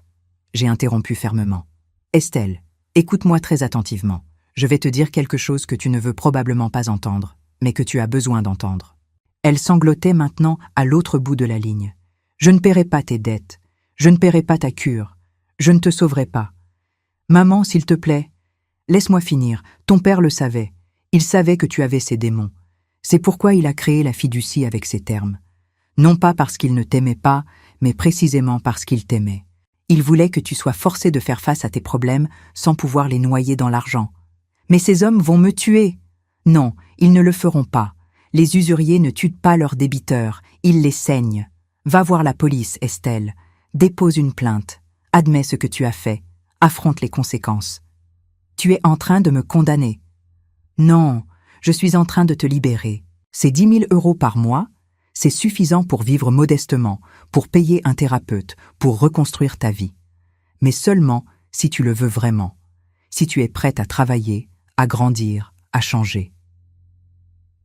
J'ai interrompu fermement. Estelle, écoute-moi très attentivement. Je vais te dire quelque chose que tu ne veux probablement pas entendre, mais que tu as besoin d'entendre. Elle sanglotait maintenant à l'autre bout de la ligne. Je ne paierai pas tes dettes. Je ne paierai pas ta cure. Je ne te sauverai pas. Maman, s'il te plaît, laisse-moi finir. Ton père le savait. Il savait que tu avais ces démons. C'est pourquoi il a créé la fiducie avec ces termes. Non pas parce qu'il ne t'aimait pas, mais précisément parce qu'il t'aimait. Il voulait que tu sois forcé de faire face à tes problèmes sans pouvoir les noyer dans l'argent. Mais ces hommes vont me tuer. Non, ils ne le feront pas. Les usuriers ne tuent pas leurs débiteurs, ils les saignent. Va voir la police, Estelle. Dépose une plainte. Admets ce que tu as fait. Affronte les conséquences. Tu es en train de me condamner. Non, je suis en train de te libérer. Ces 10 000 € par mois, c'est suffisant pour vivre modestement, pour payer un thérapeute, pour reconstruire ta vie. Mais seulement si tu le veux vraiment, si tu es prête à travailler, à grandir, à changer.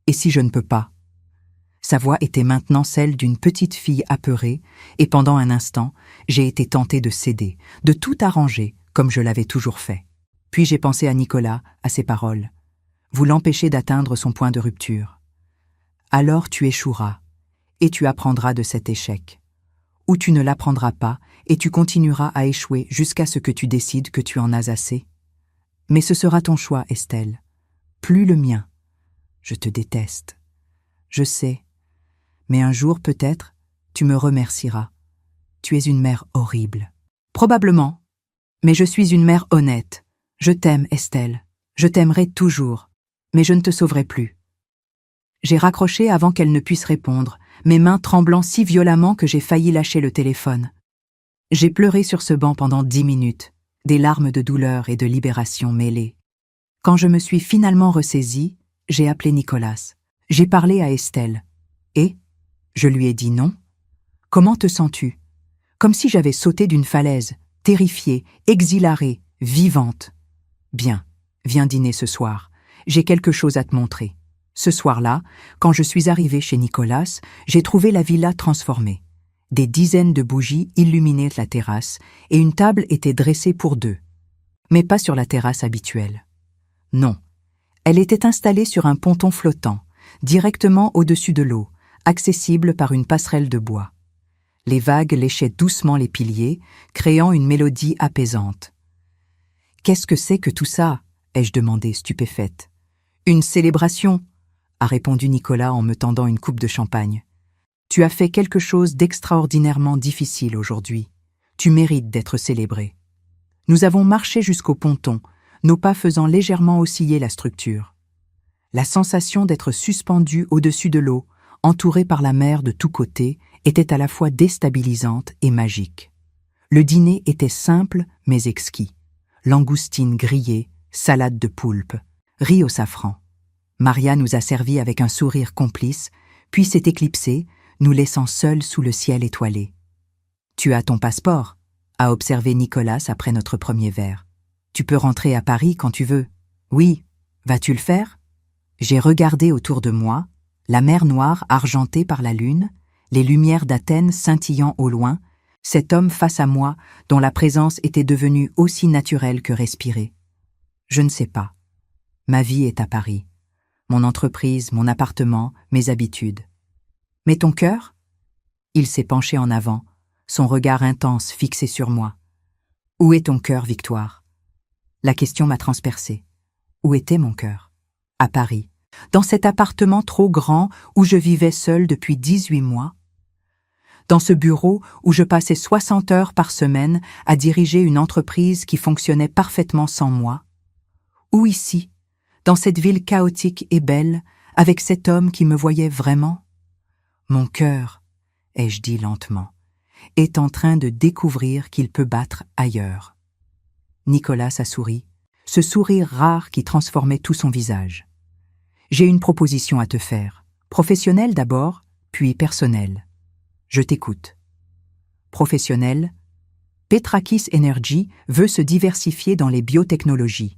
Et si je ne peux pas? Sa voix était maintenant celle d'une petite fille apeurée, et pendant un instant, j'ai été tentée de céder, de tout arranger, comme je l'avais toujours fait. Puis j'ai pensé à Nicolas, à ses paroles. Vous l'empêchez d'atteindre son point de rupture. Alors tu échoueras, et tu apprendras de cet échec. Ou tu ne l'apprendras pas, et tu continueras à échouer jusqu'à ce que tu décides que tu en as assez. Mais ce sera ton choix, Estelle. Plus le mien. Je te déteste. Je sais. Mais un jour, peut-être, tu me remercieras. Tu es une mère horrible. Probablement. Mais je suis une mère honnête. Je t'aime, Estelle. Je t'aimerai toujours. Mais je ne te sauverai plus. J'ai raccroché avant qu'elle ne puisse répondre, mes mains tremblant si violemment que j'ai failli lâcher le téléphone. J'ai pleuré sur ce banc pendant 10 minutes, des larmes de douleur et de libération mêlées. Quand je me suis finalement ressaisie, j'ai appelé Nicolas. J'ai parlé à Estelle. Et je lui ai dit non. Comment te sens-tu? Comme si j'avais sauté d'une falaise, terrifiée, exhilarée, vivante. Bien, viens dîner ce soir. J'ai quelque chose à te montrer. Ce soir-là, quand je suis arrivée chez Nicolas, j'ai trouvé la villa transformée. Des dizaines de bougies illuminaient la terrasse et une table était dressée pour deux. Mais pas sur la terrasse habituelle. Non, elle était installée sur un ponton flottant, directement au-dessus de l'eau, accessible par une passerelle de bois. Les vagues léchaient doucement les piliers, créant une mélodie apaisante. « Qu'est-ce que c'est que tout ça ?» ai-je demandé, stupéfaite. « Une célébration » a répondu Nicolas en me tendant une coupe de champagne. « Tu as fait quelque chose d'extraordinairement difficile aujourd'hui. Tu mérites d'être célébré. » Nous avons marché jusqu'au ponton, nos pas faisant légèrement osciller la structure. La sensation d'être suspendu au-dessus de l'eau, entouré par la mer de tous côtés, était à la fois déstabilisante et magique. Le dîner était simple mais exquis. Langoustines grillées, salade de poulpe, riz au safran. Maria nous a servi avec un sourire complice, puis s'est éclipsée, nous laissant seuls sous le ciel étoilé. « Tu as ton passeport ?» a observé Nicolas après notre premier verre. « Tu peux rentrer à Paris quand tu veux. »« Oui. Vas-tu le faire ?» J'ai regardé autour de moi, la mer Noire argentée par la lune, les lumières d'Athènes scintillant au loin, cet homme face à moi dont la présence était devenue aussi naturelle que respirée. Je ne sais pas. Ma vie est à Paris. Mon entreprise, mon appartement, mes habitudes. Mais ton cœur ? Il s'est penché en avant, son regard intense fixé sur moi. Où est ton cœur, Victoire ? La question m'a transpercée. Où était mon cœur ? À Paris, dans cet appartement trop grand où je vivais seule depuis 18 mois. Dans ce bureau où je passais 60 heures par semaine à diriger une entreprise qui fonctionnait parfaitement sans moi. Ou ici, dans cette ville chaotique et belle, avec cet homme qui me voyait vraiment. Mon cœur, ai-je dit lentement, est en train de découvrir qu'il peut battre ailleurs. Nicolas a souri, ce sourire rare qui transformait tout son visage. J'ai une proposition à te faire, professionnelle d'abord, puis personnelle. Je t'écoute. Professionnelle, Petrakis Energy veut se diversifier dans les biotechnologies.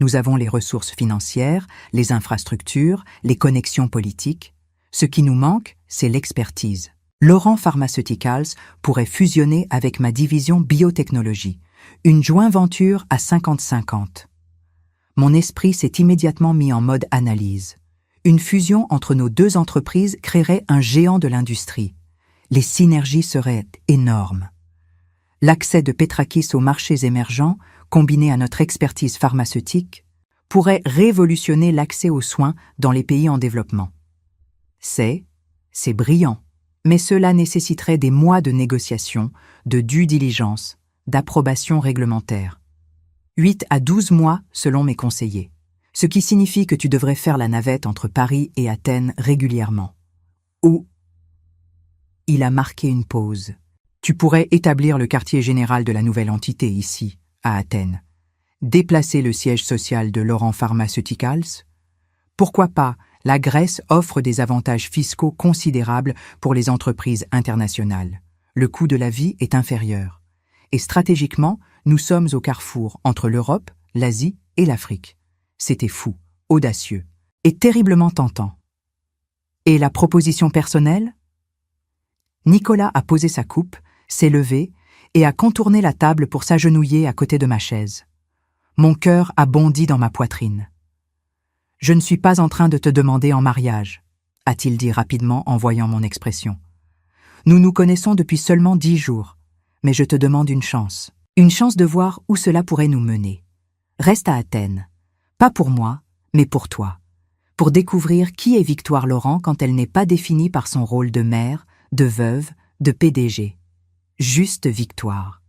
Nous avons les ressources financières, les infrastructures, les connexions politiques. Ce qui nous manque, c'est l'expertise. Laurent Pharmaceuticals pourrait fusionner avec ma division biotechnologie, une joint venture à 50-50. Mon esprit s'est immédiatement mis en mode analyse. Une fusion entre nos deux entreprises créerait un géant de l'industrie. Les synergies seraient énormes. L'accès de Petrakis aux marchés émergents, combiné à notre expertise pharmaceutique, pourrait révolutionner l'accès aux soins dans les pays en développement. C'est brillant, mais cela nécessiterait des mois de négociations, de due diligence, d'approbation réglementaire. 8 à 12 mois selon mes conseillers, ce qui signifie que tu devrais faire la navette entre Paris et Athènes régulièrement. Ou il a marqué une pause. Tu pourrais établir le quartier général de la nouvelle entité ici, à Athènes. Déplacer le siège social de Laurent Pharmaceuticals. Pourquoi pas, la Grèce offre des avantages fiscaux considérables pour les entreprises internationales. Le coût de la vie est inférieur. Et stratégiquement, nous sommes au carrefour entre l'Europe, l'Asie et l'Afrique. C'était fou, audacieux et terriblement tentant. Et la proposition personnelle? Nicolas a posé sa coupe, s'est levé et a contourné la table pour s'agenouiller à côté de ma chaise. Mon cœur a bondi dans ma poitrine. « Je ne suis pas en train de te demander en mariage », a-t-il dit rapidement en voyant mon expression. « Nous nous connaissons depuis seulement 10 jours, mais je te demande une chance de voir où cela pourrait nous mener. Reste à Athènes, pas pour moi, mais pour toi, pour découvrir qui est Victoire Laurent quand elle n'est pas définie par son rôle de mère, de veuve, de PDG. Juste Victoire. »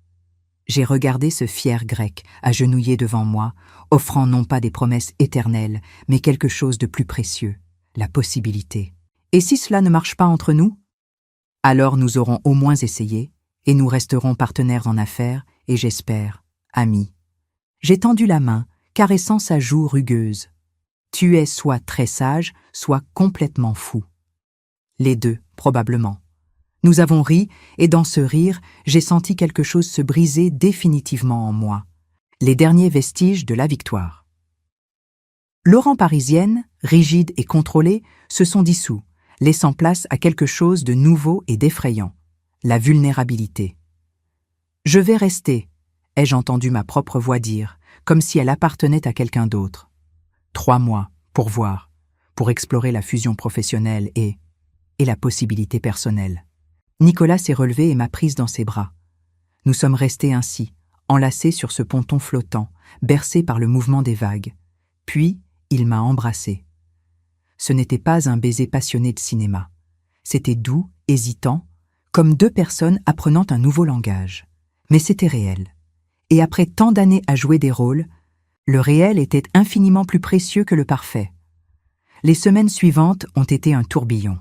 J'ai regardé ce fier grec, agenouillé devant moi, offrant non pas des promesses éternelles, mais quelque chose de plus précieux, la possibilité. Et si cela ne marche pas entre nous? Alors nous aurons au moins essayé, et nous resterons partenaires en affaires, et j'espère, amis. J'ai tendu la main, caressant sa joue rugueuse. Tu es soit très sage, soit complètement fou. Les deux, probablement. Nous avons ri, et dans ce rire, j'ai senti quelque chose se briser définitivement en moi. Les derniers vestiges de la victoire. Laurent parisienne, rigide et contrôlée, se sont dissous, laissant place à quelque chose de nouveau et d'effrayant, la vulnérabilité. « Je vais rester », ai-je entendu ma propre voix dire, comme si elle appartenait à quelqu'un d'autre. 3 mois, pour voir, pour explorer la fusion professionnelle et la possibilité personnelle. Nicolas s'est relevé et m'a prise dans ses bras. Nous sommes restés ainsi, enlacés sur ce ponton flottant, bercés par le mouvement des vagues. Puis, il m'a embrassé. Ce n'était pas un baiser passionné de cinéma. C'était doux, hésitant, comme 2 personnes apprenant un nouveau langage. Mais c'était réel. Et après tant d'années à jouer des rôles, le réel était infiniment plus précieux que le parfait. Les semaines suivantes ont été un tourbillon.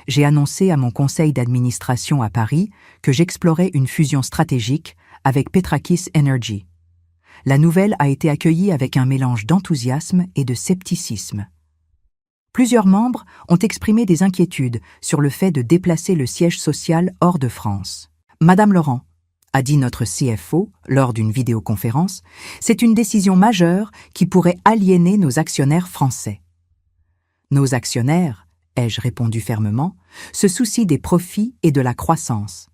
J'ai annoncé à mon conseil d'administration à Paris que j'explorais une fusion stratégique avec Petrakis Energy. La nouvelle a été accueillie avec un mélange d'enthousiasme et de scepticisme. Plusieurs membres ont exprimé des inquiétudes sur le fait de déplacer le siège social hors de France. « Madame Laurent », a dit notre CFO lors d'une vidéoconférence, « c'est une décision majeure qui pourrait aliéner nos actionnaires français. » Nos actionnaires, ai-je répondu fermement, se soucient des profits et de la croissance.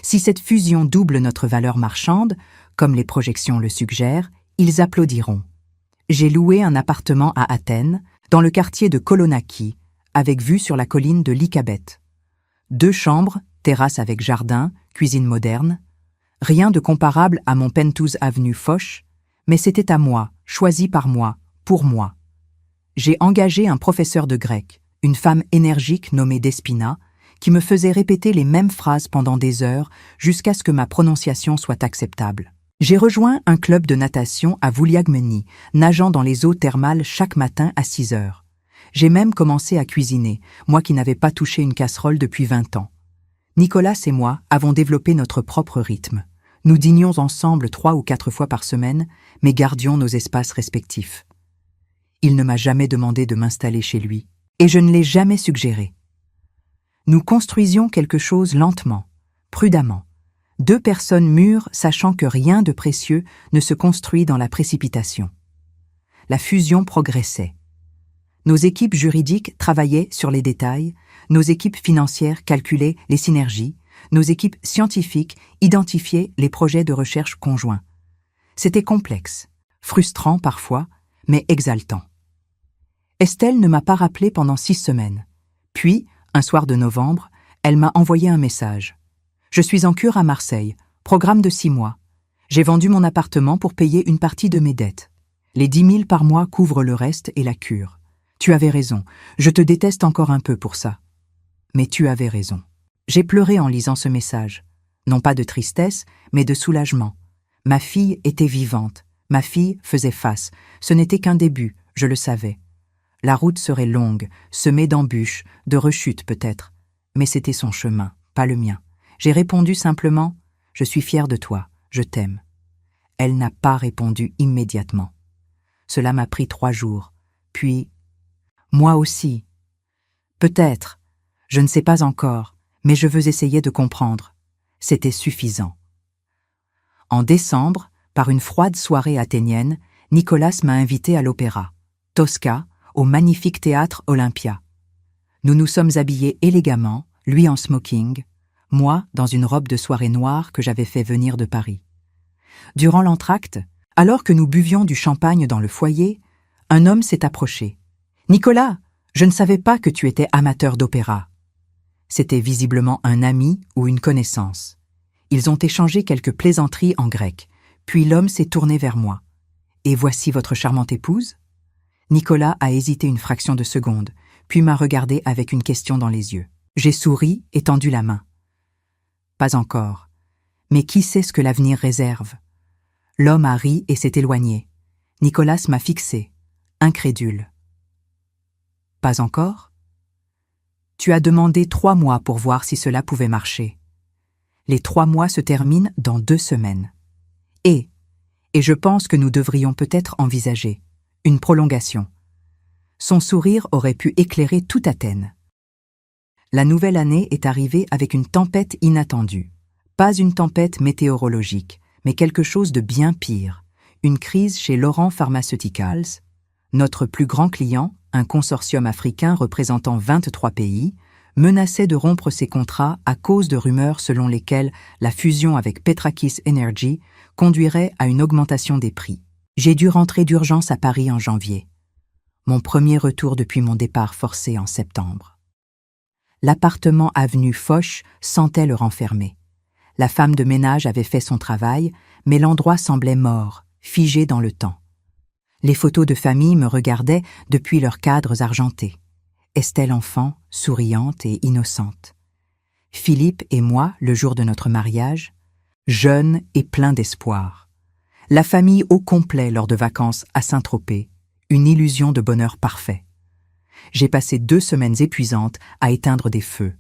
Si cette fusion double notre valeur marchande, comme les projections le suggèrent, ils applaudiront. J'ai loué un appartement à Athènes, dans le quartier de Kolonaki, avec vue sur la colline de Lycabette. 2 chambres, terrasse avec jardin, cuisine moderne. Rien de comparable à mon penthouse avenue Foch, mais c'était à moi, choisi par moi, pour moi. J'ai engagé un professeur de grec, une femme énergique nommée Despina, qui me faisait répéter les mêmes phrases pendant des heures jusqu'à ce que ma prononciation soit acceptable. J'ai rejoint un club de natation à Vouliagmeni, nageant dans les eaux thermales chaque matin à 6 heures. J'ai même commencé à cuisiner, moi qui n'avais pas touché une casserole depuis 20 ans. Nicolas et moi avons développé notre propre rythme. Nous dînions ensemble 3 ou 4 fois par semaine, mais gardions nos espaces respectifs. Il ne m'a jamais demandé de m'installer chez lui, et je ne l'ai jamais suggéré. Nous construisions quelque chose lentement, prudemment. 2 personnes mûres sachant que rien de précieux ne se construit dans la précipitation. La fusion progressait. Nos équipes juridiques travaillaient sur les détails, nos équipes financières calculaient les synergies, nos équipes scientifiques identifiaient les projets de recherche conjoints. C'était complexe, frustrant parfois, mais exaltant. Estelle ne m'a pas rappelé pendant 6 semaines. Puis, un soir de novembre, elle m'a envoyé un message. « Je suis en cure à Marseille, programme de 6 mois. J'ai vendu mon appartement pour payer une partie de mes dettes. Les 10 000 par mois couvrent le reste et la cure. Tu avais raison, je te déteste encore un peu pour ça. Mais tu avais raison. » J'ai pleuré en lisant ce message. Non pas de tristesse, mais de soulagement. Ma fille était vivante. Ma fille faisait face. Ce n'était qu'un début, je le savais. La route serait longue, semée d'embûches, de rechutes peut-être. Mais c'était son chemin, pas le mien. J'ai répondu simplement « Je suis fière de toi, je t'aime ». Elle n'a pas répondu immédiatement. Cela m'a pris 3 jours. Puis, moi aussi. Peut-être, je ne sais pas encore, mais je veux essayer de comprendre. C'était suffisant. En décembre, par une froide soirée athénienne, Nicolas m'a invité à l'opéra, Tosca, au magnifique théâtre Olympia. Nous nous sommes habillés élégamment, lui en smoking, moi dans une robe de soirée noire que j'avais fait venir de Paris. Durant l'entracte, alors que nous buvions du champagne dans le foyer, un homme s'est approché. « Nicolas, je ne savais pas que tu étais amateur d'opéra. » C'était visiblement un ami ou une connaissance. Ils ont échangé quelques plaisanteries en grec, puis l'homme s'est tourné vers moi. « Et voici votre charmante épouse ?» Nicolas a hésité une fraction de seconde, puis m'a regardé avec une question dans les yeux. J'ai souri et tendu la main. Pas encore. Mais qui sait ce que l'avenir réserve? L'homme a ri et s'est éloigné. Nicolas m'a fixé, incrédule. Pas encore? Tu as demandé 3 mois pour voir si cela pouvait marcher. Les 3 mois se terminent dans 2 semaines. Et je pense que nous devrions peut-être envisager une prolongation. Son sourire aurait pu éclairer toute Athènes. La nouvelle année est arrivée avec une tempête inattendue. Pas une tempête météorologique, mais quelque chose de bien pire. Une crise chez Laurent Pharmaceuticals. Notre plus grand client, un consortium africain représentant 23 pays, menaçait de rompre ses contrats à cause de rumeurs selon lesquelles la fusion avec Petrakis Energy conduirait à une augmentation des prix. J'ai dû rentrer d'urgence à Paris en janvier. Mon premier retour depuis mon départ forcé en septembre. L'appartement avenue Foch sentait le renfermer. La femme de ménage avait fait son travail, mais l'endroit semblait mort, figé dans le temps. Les photos de famille me regardaient depuis leurs cadres argentés. Estelle enfant, souriante et innocente. Philippe et moi, le jour de notre mariage, jeunes et pleins d'espoir. La famille au complet lors de vacances à Saint-Tropez, une illusion de bonheur parfait. J'ai passé 2 semaines épuisantes à éteindre des feux.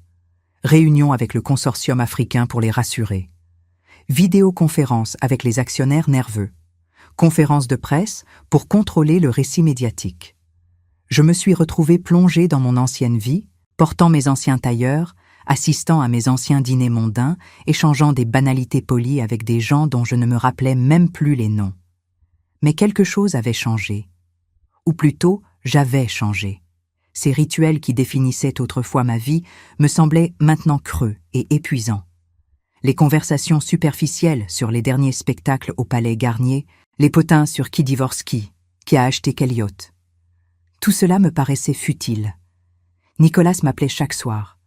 Réunion avec le consortium africain pour les rassurer. Vidéoconférence avec les actionnaires nerveux. Conférence de presse pour contrôler le récit médiatique. Je me suis retrouvé plongé dans mon ancienne vie, portant mes anciens tailleurs, assistant à mes anciens dîners mondains, échangeant des banalités polies avec des gens dont je ne me rappelais même plus les noms. Mais quelque chose avait changé. Ou plutôt, j'avais changé. Ces rituels qui définissaient autrefois ma vie me semblaient maintenant creux et épuisants. Les conversations superficielles sur les derniers spectacles au Palais Garnier, les potins sur qui divorce qui a acheté quel yacht. Tout cela me paraissait futile. Nicolas m'appelait chaque soir.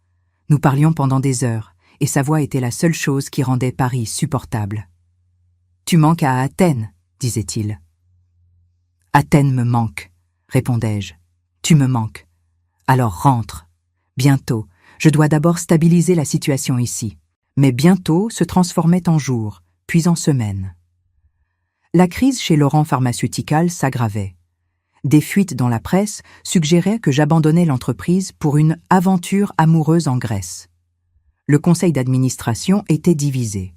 Nous parlions pendant des heures, et sa voix était la seule chose qui rendait Paris supportable. « Tu manques à Athènes, » disait-il. « Athènes me manque, » répondais-je. « Tu me manques. Alors rentre. Bientôt, je dois d'abord stabiliser la situation ici. » Mais bientôt se transformait en jours, puis en semaines. La crise chez Laurent Pharmaceuticals s'aggravait. Des fuites dans la presse suggéraient que j'abandonnais l'entreprise pour une aventure amoureuse en Grèce. Le conseil d'administration était divisé.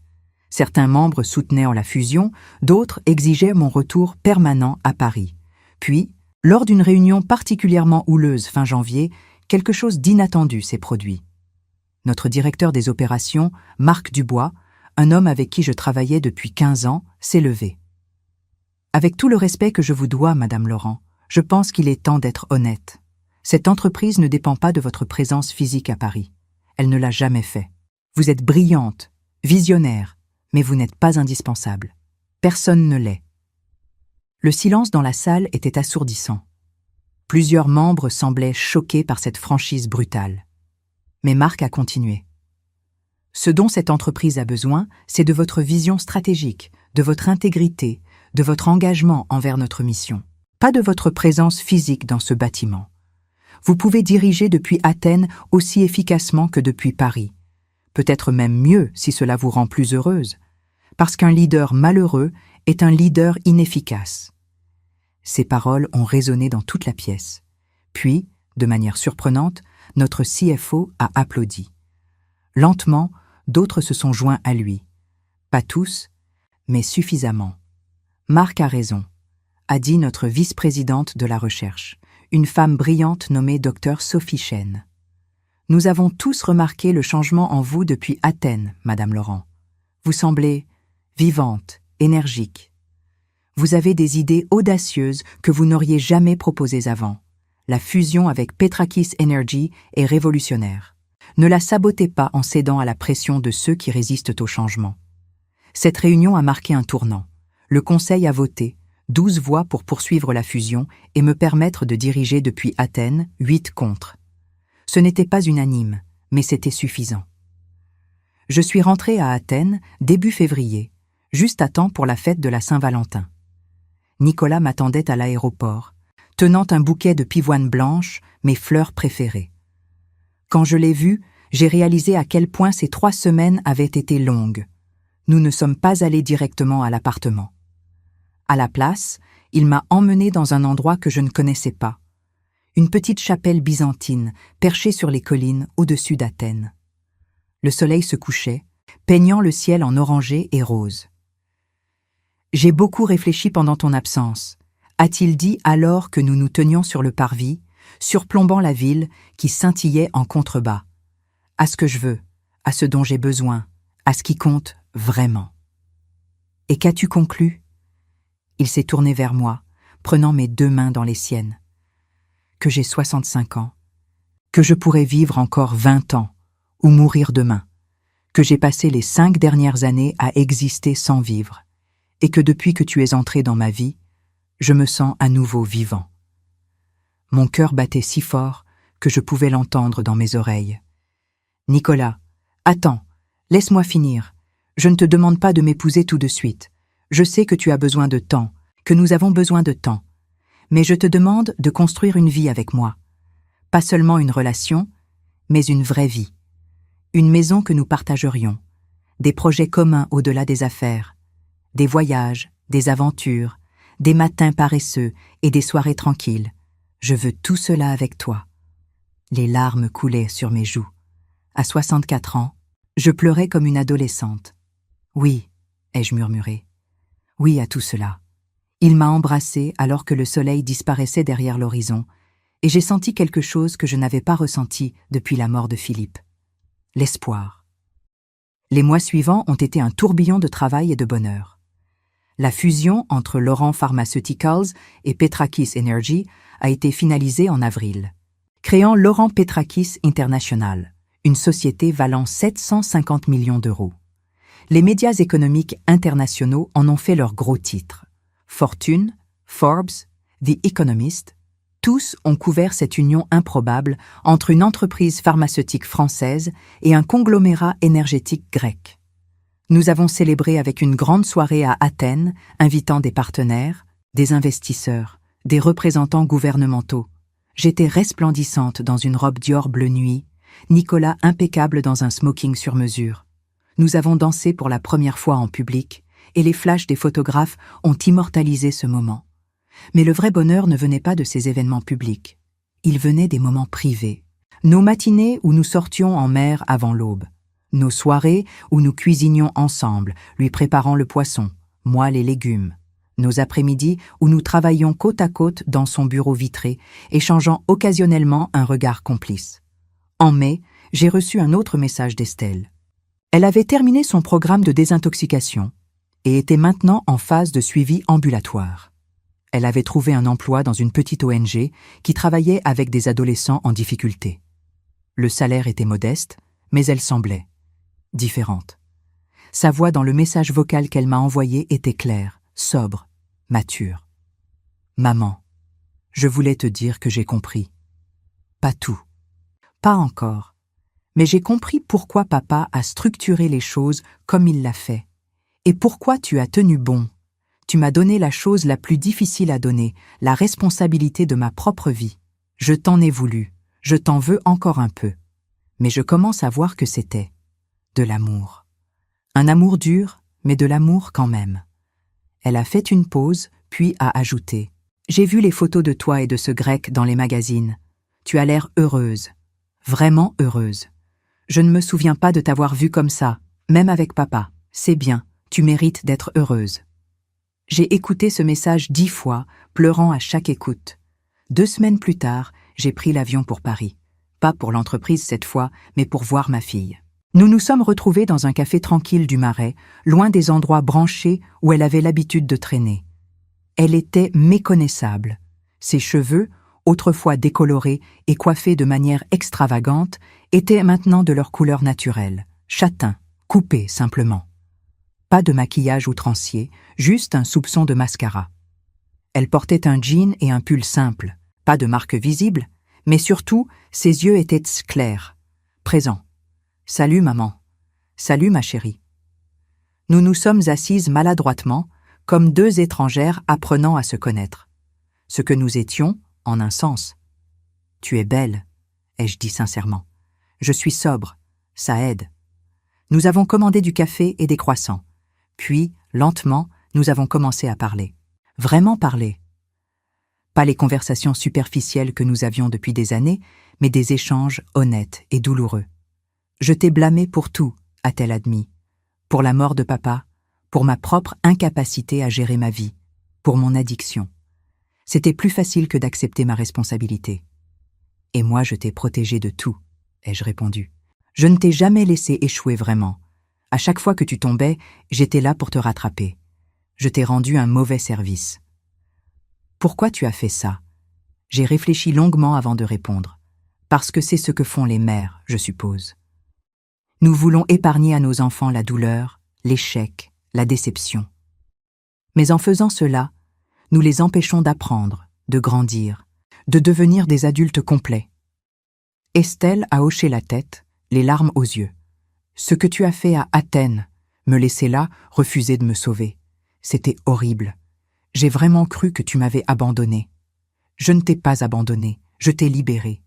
Certains membres soutenaient en la fusion, d'autres exigeaient mon retour permanent à Paris. Puis, lors d'une réunion particulièrement houleuse fin janvier, quelque chose d'inattendu s'est produit. Notre directeur des opérations, Marc Dubois, un homme avec qui je travaillais depuis 15 ans, s'est levé. « Avec tout le respect que je vous dois, Madame Laurent, je pense qu'il est temps d'être honnête. Cette entreprise ne dépend pas de votre présence physique à Paris. Elle ne l'a jamais fait. Vous êtes brillante, visionnaire, mais vous n'êtes pas indispensable. Personne ne l'est. » Le silence dans la salle était assourdissant. Plusieurs membres semblaient choqués par cette franchise brutale. Mais Marc a continué. « Ce dont cette entreprise a besoin, c'est de votre vision stratégique, de votre intégrité, de votre engagement envers notre mission. Pas de votre présence physique dans ce bâtiment. Vous pouvez diriger depuis Athènes aussi efficacement que depuis Paris. Peut-être même mieux si cela vous rend plus heureuse. Parce qu'un leader malheureux est un leader inefficace. » Ces paroles ont résonné dans toute la pièce. Puis, de manière surprenante, notre CFO a applaudi. Lentement, d'autres se sont joints à lui. Pas tous, mais suffisamment. Marc a raison, a dit notre vice-présidente de la recherche, une femme brillante nommée Dr Sophie Chen. Nous avons tous remarqué le changement en vous depuis Athènes, Madame Laurent. Vous semblez vivante, énergique. Vous avez des idées audacieuses que vous n'auriez jamais proposées avant. la fusion avec Petrakis Energy est révolutionnaire. Ne la sabotez pas en cédant à la pression de ceux qui résistent au changement. Cette réunion a marqué un tournant. Le Conseil a voté, 12 voix pour poursuivre la fusion et me permettre de diriger depuis Athènes, 8 contre. Ce n'était pas unanime, mais c'était suffisant. Je suis rentré à Athènes début février, juste à temps pour la fête de la Saint-Valentin. Nicolas m'attendait à l'aéroport, tenant un bouquet de pivoine blanche, mes fleurs préférées. Quand je l'ai vu, j'ai réalisé à quel point ces 3 semaines avaient été longues. Nous ne sommes pas allés directement à l'appartement. À la place, il m'a emmené dans un endroit que je ne connaissais pas. Une petite chapelle byzantine, perchée sur les collines au-dessus d'Athènes. Le soleil se couchait, peignant le ciel en orangé et rose. « J'ai beaucoup réfléchi pendant ton absence », a-t-il dit alors que nous nous tenions sur le parvis, surplombant la ville qui scintillait en contrebas. « À ce que je veux, à ce dont j'ai besoin, à ce qui compte vraiment. »« Et qu'as-tu conclu ?» Il s'est tourné vers moi, prenant mes 2 mains dans les siennes. « Que j'ai 65 ans, que je pourrais vivre encore 20 ans, ou mourir demain, que j'ai passé les 5 dernières années à exister sans vivre, et que depuis que tu es entré dans ma vie, je me sens à nouveau vivant. » Mon cœur battait si fort que je pouvais l'entendre dans mes oreilles. « Nicolas, attends, laisse-moi finir. Je ne te demande pas de m'épouser tout de suite. Je sais que tu as besoin de temps, que nous avons besoin de temps. Mais je te demande de construire une vie avec moi. Pas seulement une relation, mais une vraie vie. Une maison que nous partagerions, des projets communs au-delà des affaires, des voyages, des aventures, des matins paresseux et des soirées tranquilles. Je veux tout cela avec toi. » Les larmes coulaient sur mes joues. À 64 ans, je pleurais comme une adolescente. « Oui, » ai-je murmuré. « Oui à tout cela. » Il m'a embrassée alors que le soleil disparaissait derrière l'horizon, et j'ai senti quelque chose que je n'avais pas ressenti depuis la mort de Philippe. L'espoir. Les mois suivants ont été un tourbillon de travail et de bonheur. La fusion entre Laurent Pharmaceuticals et Petrakis Energy a été finalisée en avril, créant Laurent Petrakis International, une société valant 750 millions d'euros. Les médias économiques internationaux en ont fait leurs gros titres. Fortune, Forbes, The Economist, tous ont couvert cette union improbable entre une entreprise pharmaceutique française et un conglomérat énergétique grec. Nous avons célébré avec une grande soirée à Athènes, invitant des partenaires, des investisseurs, des représentants gouvernementaux. J'étais resplendissante dans une robe Dior bleu nuit, Nicolas impeccable dans un smoking sur mesure. Nous avons dansé pour la première fois en public, et les flashs des photographes ont immortalisé ce moment. Mais le vrai bonheur ne venait pas de ces événements publics. Il venait des moments privés. Nos matinées où nous sortions en mer avant l'aube. Nos soirées où nous cuisinions ensemble, lui préparant le poisson, moi les légumes. Nos après-midi où nous travaillions côte à côte dans son bureau vitré, échangeant occasionnellement un regard complice. En mai, j'ai reçu un autre message d'Estelle. Elle avait terminé son programme de désintoxication et était maintenant en phase de suivi ambulatoire. Elle avait trouvé un emploi dans une petite ONG qui travaillait avec des adolescents en difficulté. Le salaire était modeste, mais elle semblait différente. Sa voix dans le message vocal qu'elle m'a envoyé était claire, sobre, mature. « Maman, je voulais te dire que j'ai compris. Pas tout. Pas encore. Mais j'ai compris pourquoi papa a structuré les choses comme il l'a fait. Et pourquoi tu as tenu bon. Tu m'as donné la chose la plus difficile à donner, la responsabilité de ma propre vie. Je t'en ai voulu, je t'en veux encore un peu. Mais je commence à voir que c'était de l'amour. Un amour dur, mais de l'amour quand même. » Elle a fait une pause, puis a ajouté « J'ai vu les photos de toi et de ce grec dans les magazines. Tu as l'air heureuse, vraiment heureuse. Je ne me souviens pas de t'avoir vue comme ça, même avec papa. C'est bien, tu mérites d'être heureuse. » J'ai écouté ce message 10 fois, pleurant à chaque écoute. 2 semaines plus tard, j'ai pris l'avion pour Paris. Pas pour l'entreprise cette fois, mais pour voir ma fille. Nous nous sommes retrouvés dans un café tranquille du Marais, loin des endroits branchés où elle avait l'habitude de traîner. Elle était méconnaissable. Ses cheveux, autrefois décolorées et coiffées de manière extravagante, étaient maintenant de leur couleur naturelle, châtain, coupé simplement. Pas de maquillage outrancier, juste un soupçon de mascara. Elle portait un jean et un pull simple, pas de marque visible, mais surtout, ses yeux étaient clairs, présents. « Salut maman. Salut ma chérie. » Nous nous sommes assises maladroitement, comme deux étrangères apprenant à se connaître. Ce que nous étions, en un sens. « Tu es belle, » ai-je dit sincèrement. « Je suis sobre, ça aide. » Nous avons commandé du café et des croissants. Puis, lentement, nous avons commencé à parler. Vraiment parler. Pas les conversations superficielles que nous avions depuis des années, mais des échanges honnêtes et douloureux. « Je t'ai blâmé pour tout, » a-t-elle admis. Pour la mort de papa, pour ma propre incapacité à gérer ma vie, pour mon addiction. C'était plus facile que d'accepter ma responsabilité. « Et moi, je t'ai protégé de tout, » ai-je répondu. « Je ne t'ai jamais laissé échouer vraiment. À chaque fois que tu tombais, j'étais là pour te rattraper. Je t'ai rendu un mauvais service. » Pourquoi tu as fait ça? J'ai réfléchi longuement avant de répondre. Parce que c'est ce que font les mères, je suppose. Nous voulons épargner à nos enfants la douleur, l'échec, la déception. Mais en faisant cela, nous les empêchons d'apprendre, de grandir, de devenir des adultes complets. Estelle a hoché la tête, les larmes aux yeux. Ce que tu as fait à Athènes, me laisser là, refuser de me sauver. C'était horrible. J'ai vraiment cru que tu m'avais abandonné. Je ne t'ai pas abandonné, je t'ai libéré.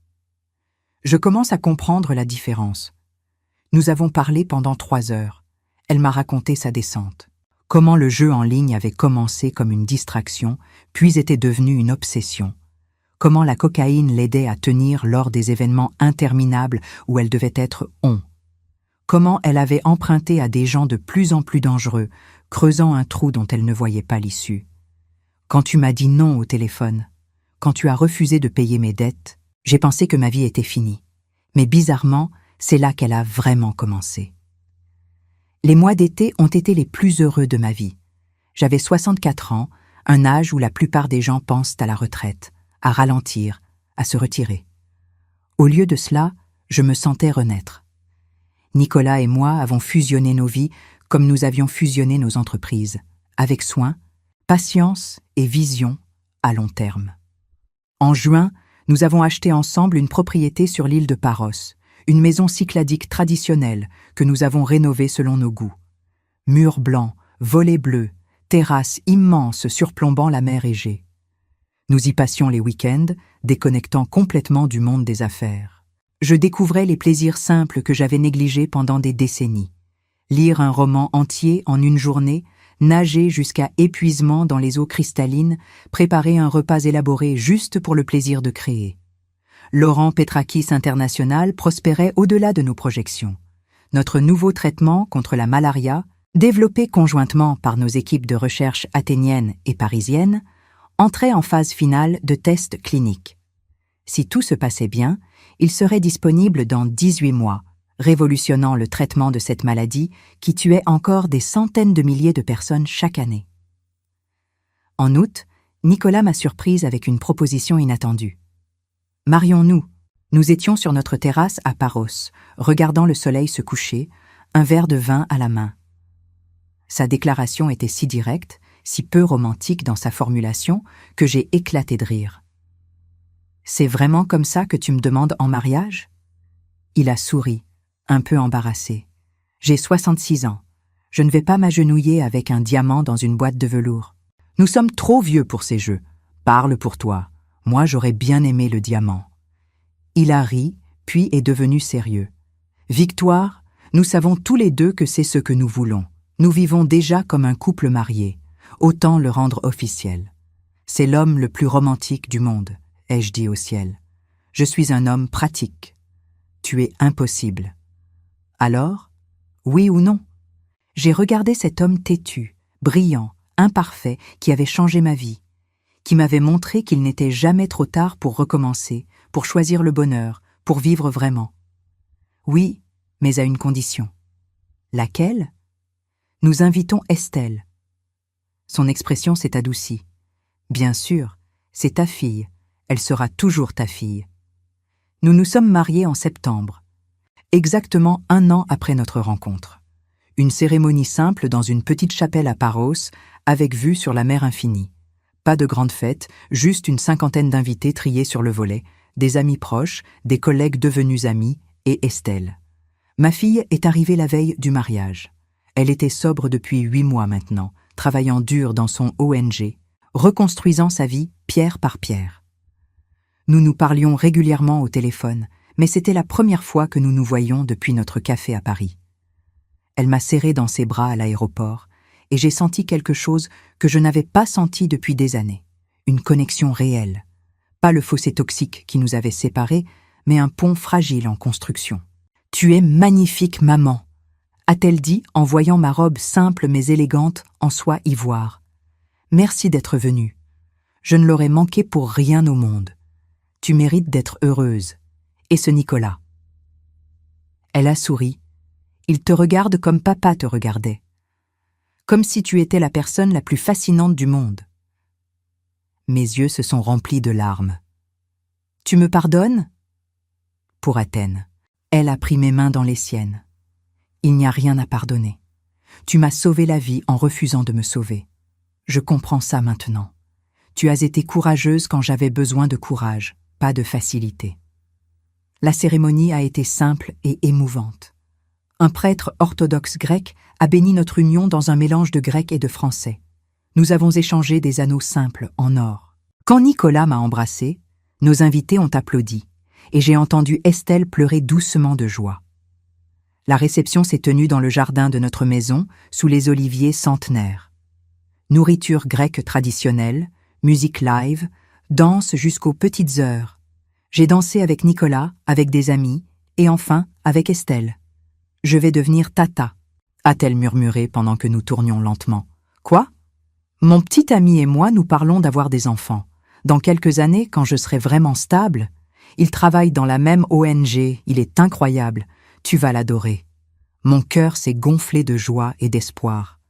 Je commence à comprendre la différence. Nous avons parlé pendant 3 heures. Elle m'a raconté sa descente. Comment le jeu en ligne avait commencé comme une distraction, puis était devenu une obsession. Comment la cocaïne l'aidait à tenir lors des événements interminables où elle devait être on. Comment elle avait emprunté à des gens de plus en plus dangereux, creusant un trou dont elle ne voyait pas l'issue. Quand tu m'as dit non au téléphone, quand tu as refusé de payer mes dettes, j'ai pensé que ma vie était finie. Mais bizarrement, c'est là qu'elle a vraiment commencé. Les mois d'été ont été les plus heureux de ma vie. J'avais 64 ans, un âge où la plupart des gens pensent à la retraite, à ralentir, à se retirer. Au lieu de cela, je me sentais renaître. Nicolas et moi avons fusionné nos vies comme nous avions fusionné nos entreprises, avec soin, patience et vision à long terme. En juin, nous avons acheté ensemble une propriété sur l'île de Paros, une maison cycladique traditionnelle que nous avons rénovée selon nos goûts. Murs blancs, volets bleus, terrasse immense surplombant la mer Égée. Nous y passions les week-ends, déconnectant complètement du monde des affaires. Je découvrais les plaisirs simples que j'avais négligés pendant des décennies. Lire un roman entier en une journée, nager jusqu'à épuisement dans les eaux cristallines, préparer un repas élaboré juste pour le plaisir de créer. Laurent Petrakis International prospérait au-delà de nos projections. Notre nouveau traitement contre la malaria, développé conjointement par nos équipes de recherche athéniennes et parisiennes, entrait en phase finale de tests cliniques. Si tout se passait bien, il serait disponible dans 18 mois, révolutionnant le traitement de cette maladie qui tuait encore des centaines de milliers de personnes chaque année. En août, Nicolas m'a surprise avec une proposition inattendue. « Marions-nous » Nous étions sur notre terrasse à Paros, regardant le soleil se coucher, un verre de vin à la main. Sa déclaration était si directe, si peu romantique dans sa formulation, que j'ai éclaté de rire. « C'est vraiment comme ça que tu me demandes en mariage ?» Il a souri, un peu embarrassé. « J'ai 66 ans. Je ne vais pas m'agenouiller avec un diamant dans une boîte de velours. Nous sommes trop vieux pour ces jeux. Parle pour toi. Moi, j'aurais bien aimé le diamant. » Il a ri, puis est devenu sérieux. « Victoire, nous savons tous les deux que c'est ce que nous voulons. Nous vivons déjà comme un couple marié. Autant le rendre officiel. C'est l'homme le plus romantique du monde, ai-je dit au ciel. Je suis un homme pratique. Tu es impossible. Alors, oui ou non? J'ai regardé cet homme têtu, brillant, imparfait, qui avait changé ma vie, qui m'avait montré qu'il n'était jamais trop tard pour recommencer, pour choisir le bonheur, pour vivre vraiment. Oui, mais à une condition. Laquelle? Nous invitons Estelle. Son expression s'est adoucie. Bien sûr, c'est ta fille. elle sera toujours ta fille. Nous nous sommes mariés en septembre, exactement 1 an après notre rencontre. Une cérémonie simple dans une petite chapelle à Paros, avec vue sur la mer infinie. Pas de grande fête, juste une 50aine d'invités triés sur le volet, des amis proches, des collègues devenus amis, et Estelle. Ma fille est arrivée la veille du mariage. Elle était sobre depuis 8 mois maintenant, travaillant dur dans son ONG, reconstruisant sa vie pierre par pierre. Nous nous parlions régulièrement au téléphone, mais c'était la première fois que nous nous voyions depuis notre café à Paris. Elle m'a serré dans ses bras à l'aéroport, et j'ai senti quelque chose que je n'avais pas senti depuis des années. Une connexion réelle. Pas le fossé toxique qui nous avait séparés, mais un pont fragile en construction. « Tu es magnifique, maman », a-t-elle dit en voyant ma robe simple mais élégante en soie ivoire. « Merci d'être venue. Je ne l'aurais manqué pour rien au monde. Tu mérites d'être heureuse. Et ce Nicolas. » Elle a souri. Il te regarde comme papa te regardait. Comme si tu étais la personne la plus fascinante du monde. Mes yeux se sont remplis de larmes. « Tu me pardonnes ?» Pour Athènes. Elle a pris mes mains dans les siennes. « Il n'y a rien à pardonner. Tu m'as sauvé la vie en refusant de me sauver. Je comprends ça maintenant. Tu as été courageuse quand j'avais besoin de courage, pas de facilité. » La cérémonie a été simple et émouvante. Un prêtre orthodoxe grec a béni notre union dans un mélange de grec et de français. Nous avons échangé des anneaux simples en or. Quand Nicolas m'a embrassée, nos invités ont applaudi, et j'ai entendu Estelle pleurer doucement de joie. La réception s'est tenue dans le jardin de notre maison, sous les oliviers centenaires. Nourriture grecque traditionnelle, musique live, danse jusqu'aux petites heures. J'ai dansé avec Nicolas, avec des amis, et enfin avec Estelle. « Je vais devenir tata », a-t-elle murmuré pendant que nous tournions lentement. « Quoi ? Mon petit ami et moi nous parlons d'avoir des enfants. Dans quelques années, quand je serai vraiment stable, il travaille dans la même ONG, il est incroyable, tu vas l'adorer. » Mon cœur s'est gonflé de joie et d'espoir.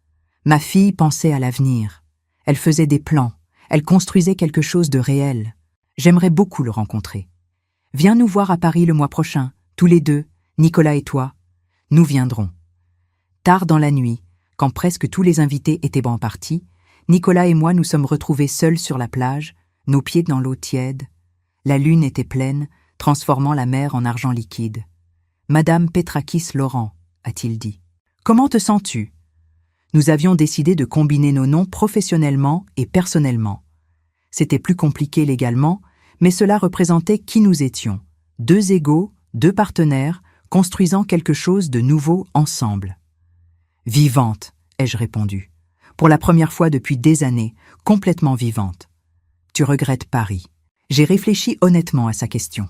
Ma fille pensait à l'avenir. Elle faisait des plans, elle construisait quelque chose de réel. J'aimerais beaucoup le rencontrer. Viens nous voir à Paris le mois prochain, tous les deux, Nicolas et toi. Nous viendrons. Tard dans la nuit, quand presque tous les invités étaient en partie, Nicolas et moi nous sommes retrouvés seuls sur la plage, nos pieds dans l'eau tiède. La lune était pleine, transformant la mer en argent liquide. « Madame Petrakis Laurent », a-t-il dit. « Comment te sens-tu » Nous avions décidé de combiner nos noms professionnellement et personnellement. C'était plus compliqué légalement, mais cela représentait qui nous étions. 2 égaux, 2 partenaires, construisant quelque chose de nouveau ensemble. « Vivante », ai-je répondu. Pour la première fois depuis des années, complètement vivante. « Tu regrettes Paris ?» J'ai réfléchi honnêtement à sa question.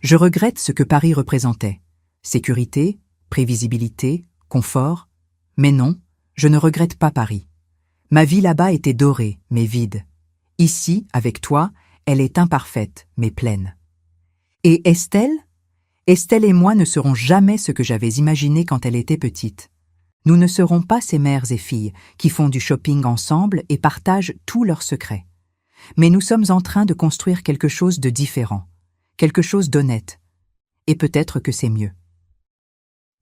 Je regrette ce que Paris représentait. Sécurité, prévisibilité, confort. Mais non, je ne regrette pas Paris. Ma vie là-bas était dorée, mais vide. Ici, avec toi, elle est imparfaite, mais pleine. Et Estelle ? Estelle et moi ne serons jamais ce que j'avais imaginé quand elle était petite. Nous ne serons pas ces mères et filles qui font du shopping ensemble et partagent tous leurs secrets. Mais nous sommes en train de construire quelque chose de différent, quelque chose d'honnête. Et peut-être que c'est mieux.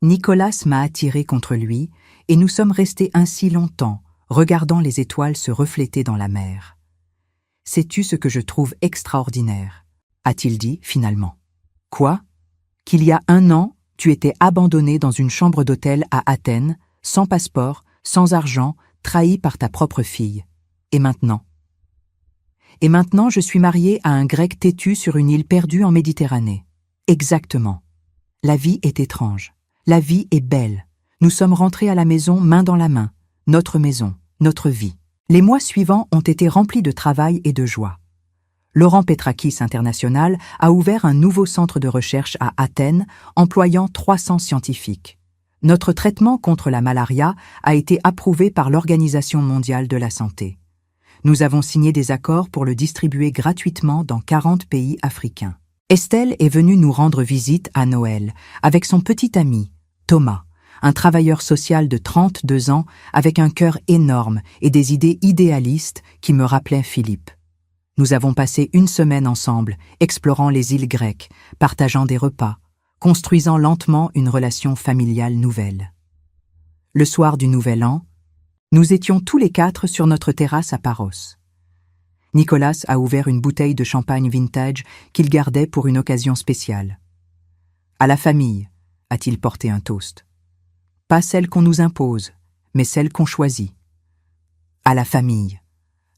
Nicolas m'a attiré contre lui et nous sommes restés ainsi longtemps, regardant les étoiles se refléter dans la mer. « Sais-tu ce que je trouve extraordinaire ?» a-t-il dit finalement. « Quoi ? Qu'il y a 1 an, tu étais abandonné dans une chambre d'hôtel à Athènes, sans passeport, sans argent, trahi par ta propre fille. Et maintenant ? Et maintenant, je suis mariée à un Grec têtu sur une île perdue en Méditerranée. Exactement. La vie est étrange. La vie est belle. Nous sommes rentrés à la maison main dans la main. Notre maison, notre vie. Les mois suivants ont été remplis de travail et de joie. Laurent Petrakis International a ouvert un nouveau centre de recherche à Athènes, employant 300 scientifiques. Notre traitement contre la malaria a été approuvé par l'Organisation mondiale de la santé. Nous avons signé des accords pour le distribuer gratuitement dans 40 pays africains. Estelle est venue nous rendre visite à Noël avec son petit ami, Thomas, un travailleur social de 32 ans avec un cœur énorme et des idées idéalistes qui me rappelaient Philippe. Nous avons passé une semaine ensemble, explorant les îles grecques, partageant des repas, construisant lentement une relation familiale nouvelle. Le soir du Nouvel An, nous étions tous les 4 sur notre terrasse à Paros. Nicolas a ouvert une bouteille de champagne vintage qu'il gardait pour une occasion spéciale. À la famille, a-t-il porté un toast. Pas celle qu'on nous impose, mais celle qu'on choisit. À la famille,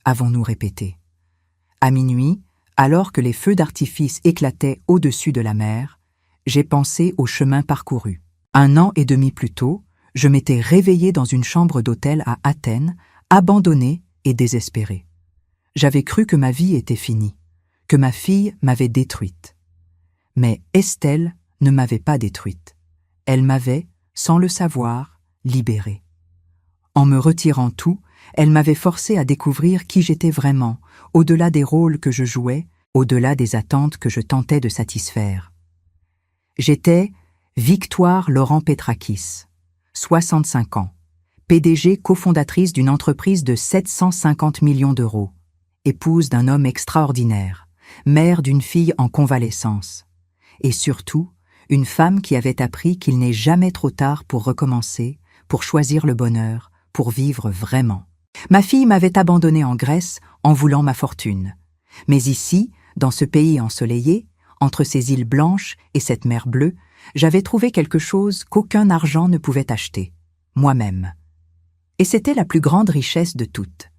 avons-nous répété. À minuit, alors que les feux d'artifice éclataient au-dessus de la mer, j'ai pensé au chemin parcouru. 1 an et demi plus tôt, je m'étais réveillé dans une chambre d'hôtel à Athènes, abandonné et désespéré. J'avais cru que ma vie était finie, que ma fille m'avait détruite. Mais Estelle ne m'avait pas détruite. Elle m'avait, sans le savoir, libérée. En me retirant tout, elle m'avait forcé à découvrir qui j'étais vraiment, au-delà des rôles que je jouais, au-delà des attentes que je tentais de satisfaire. J'étais Victoire Laurent Petrakis, 65 ans, PDG cofondatrice d'une entreprise de 750 millions d'euros, épouse d'un homme extraordinaire, mère d'une fille en convalescence, et surtout, une femme qui avait appris qu'il n'est jamais trop tard pour recommencer, pour choisir le bonheur, pour vivre vraiment. Ma fille m'avait abandonnée en Grèce en voulant ma fortune. Mais ici, dans ce pays ensoleillé, entre ces îles blanches et cette mer bleue, j'avais trouvé quelque chose qu'aucun argent ne pouvait acheter, moi-même. Et c'était la plus grande richesse de toutes.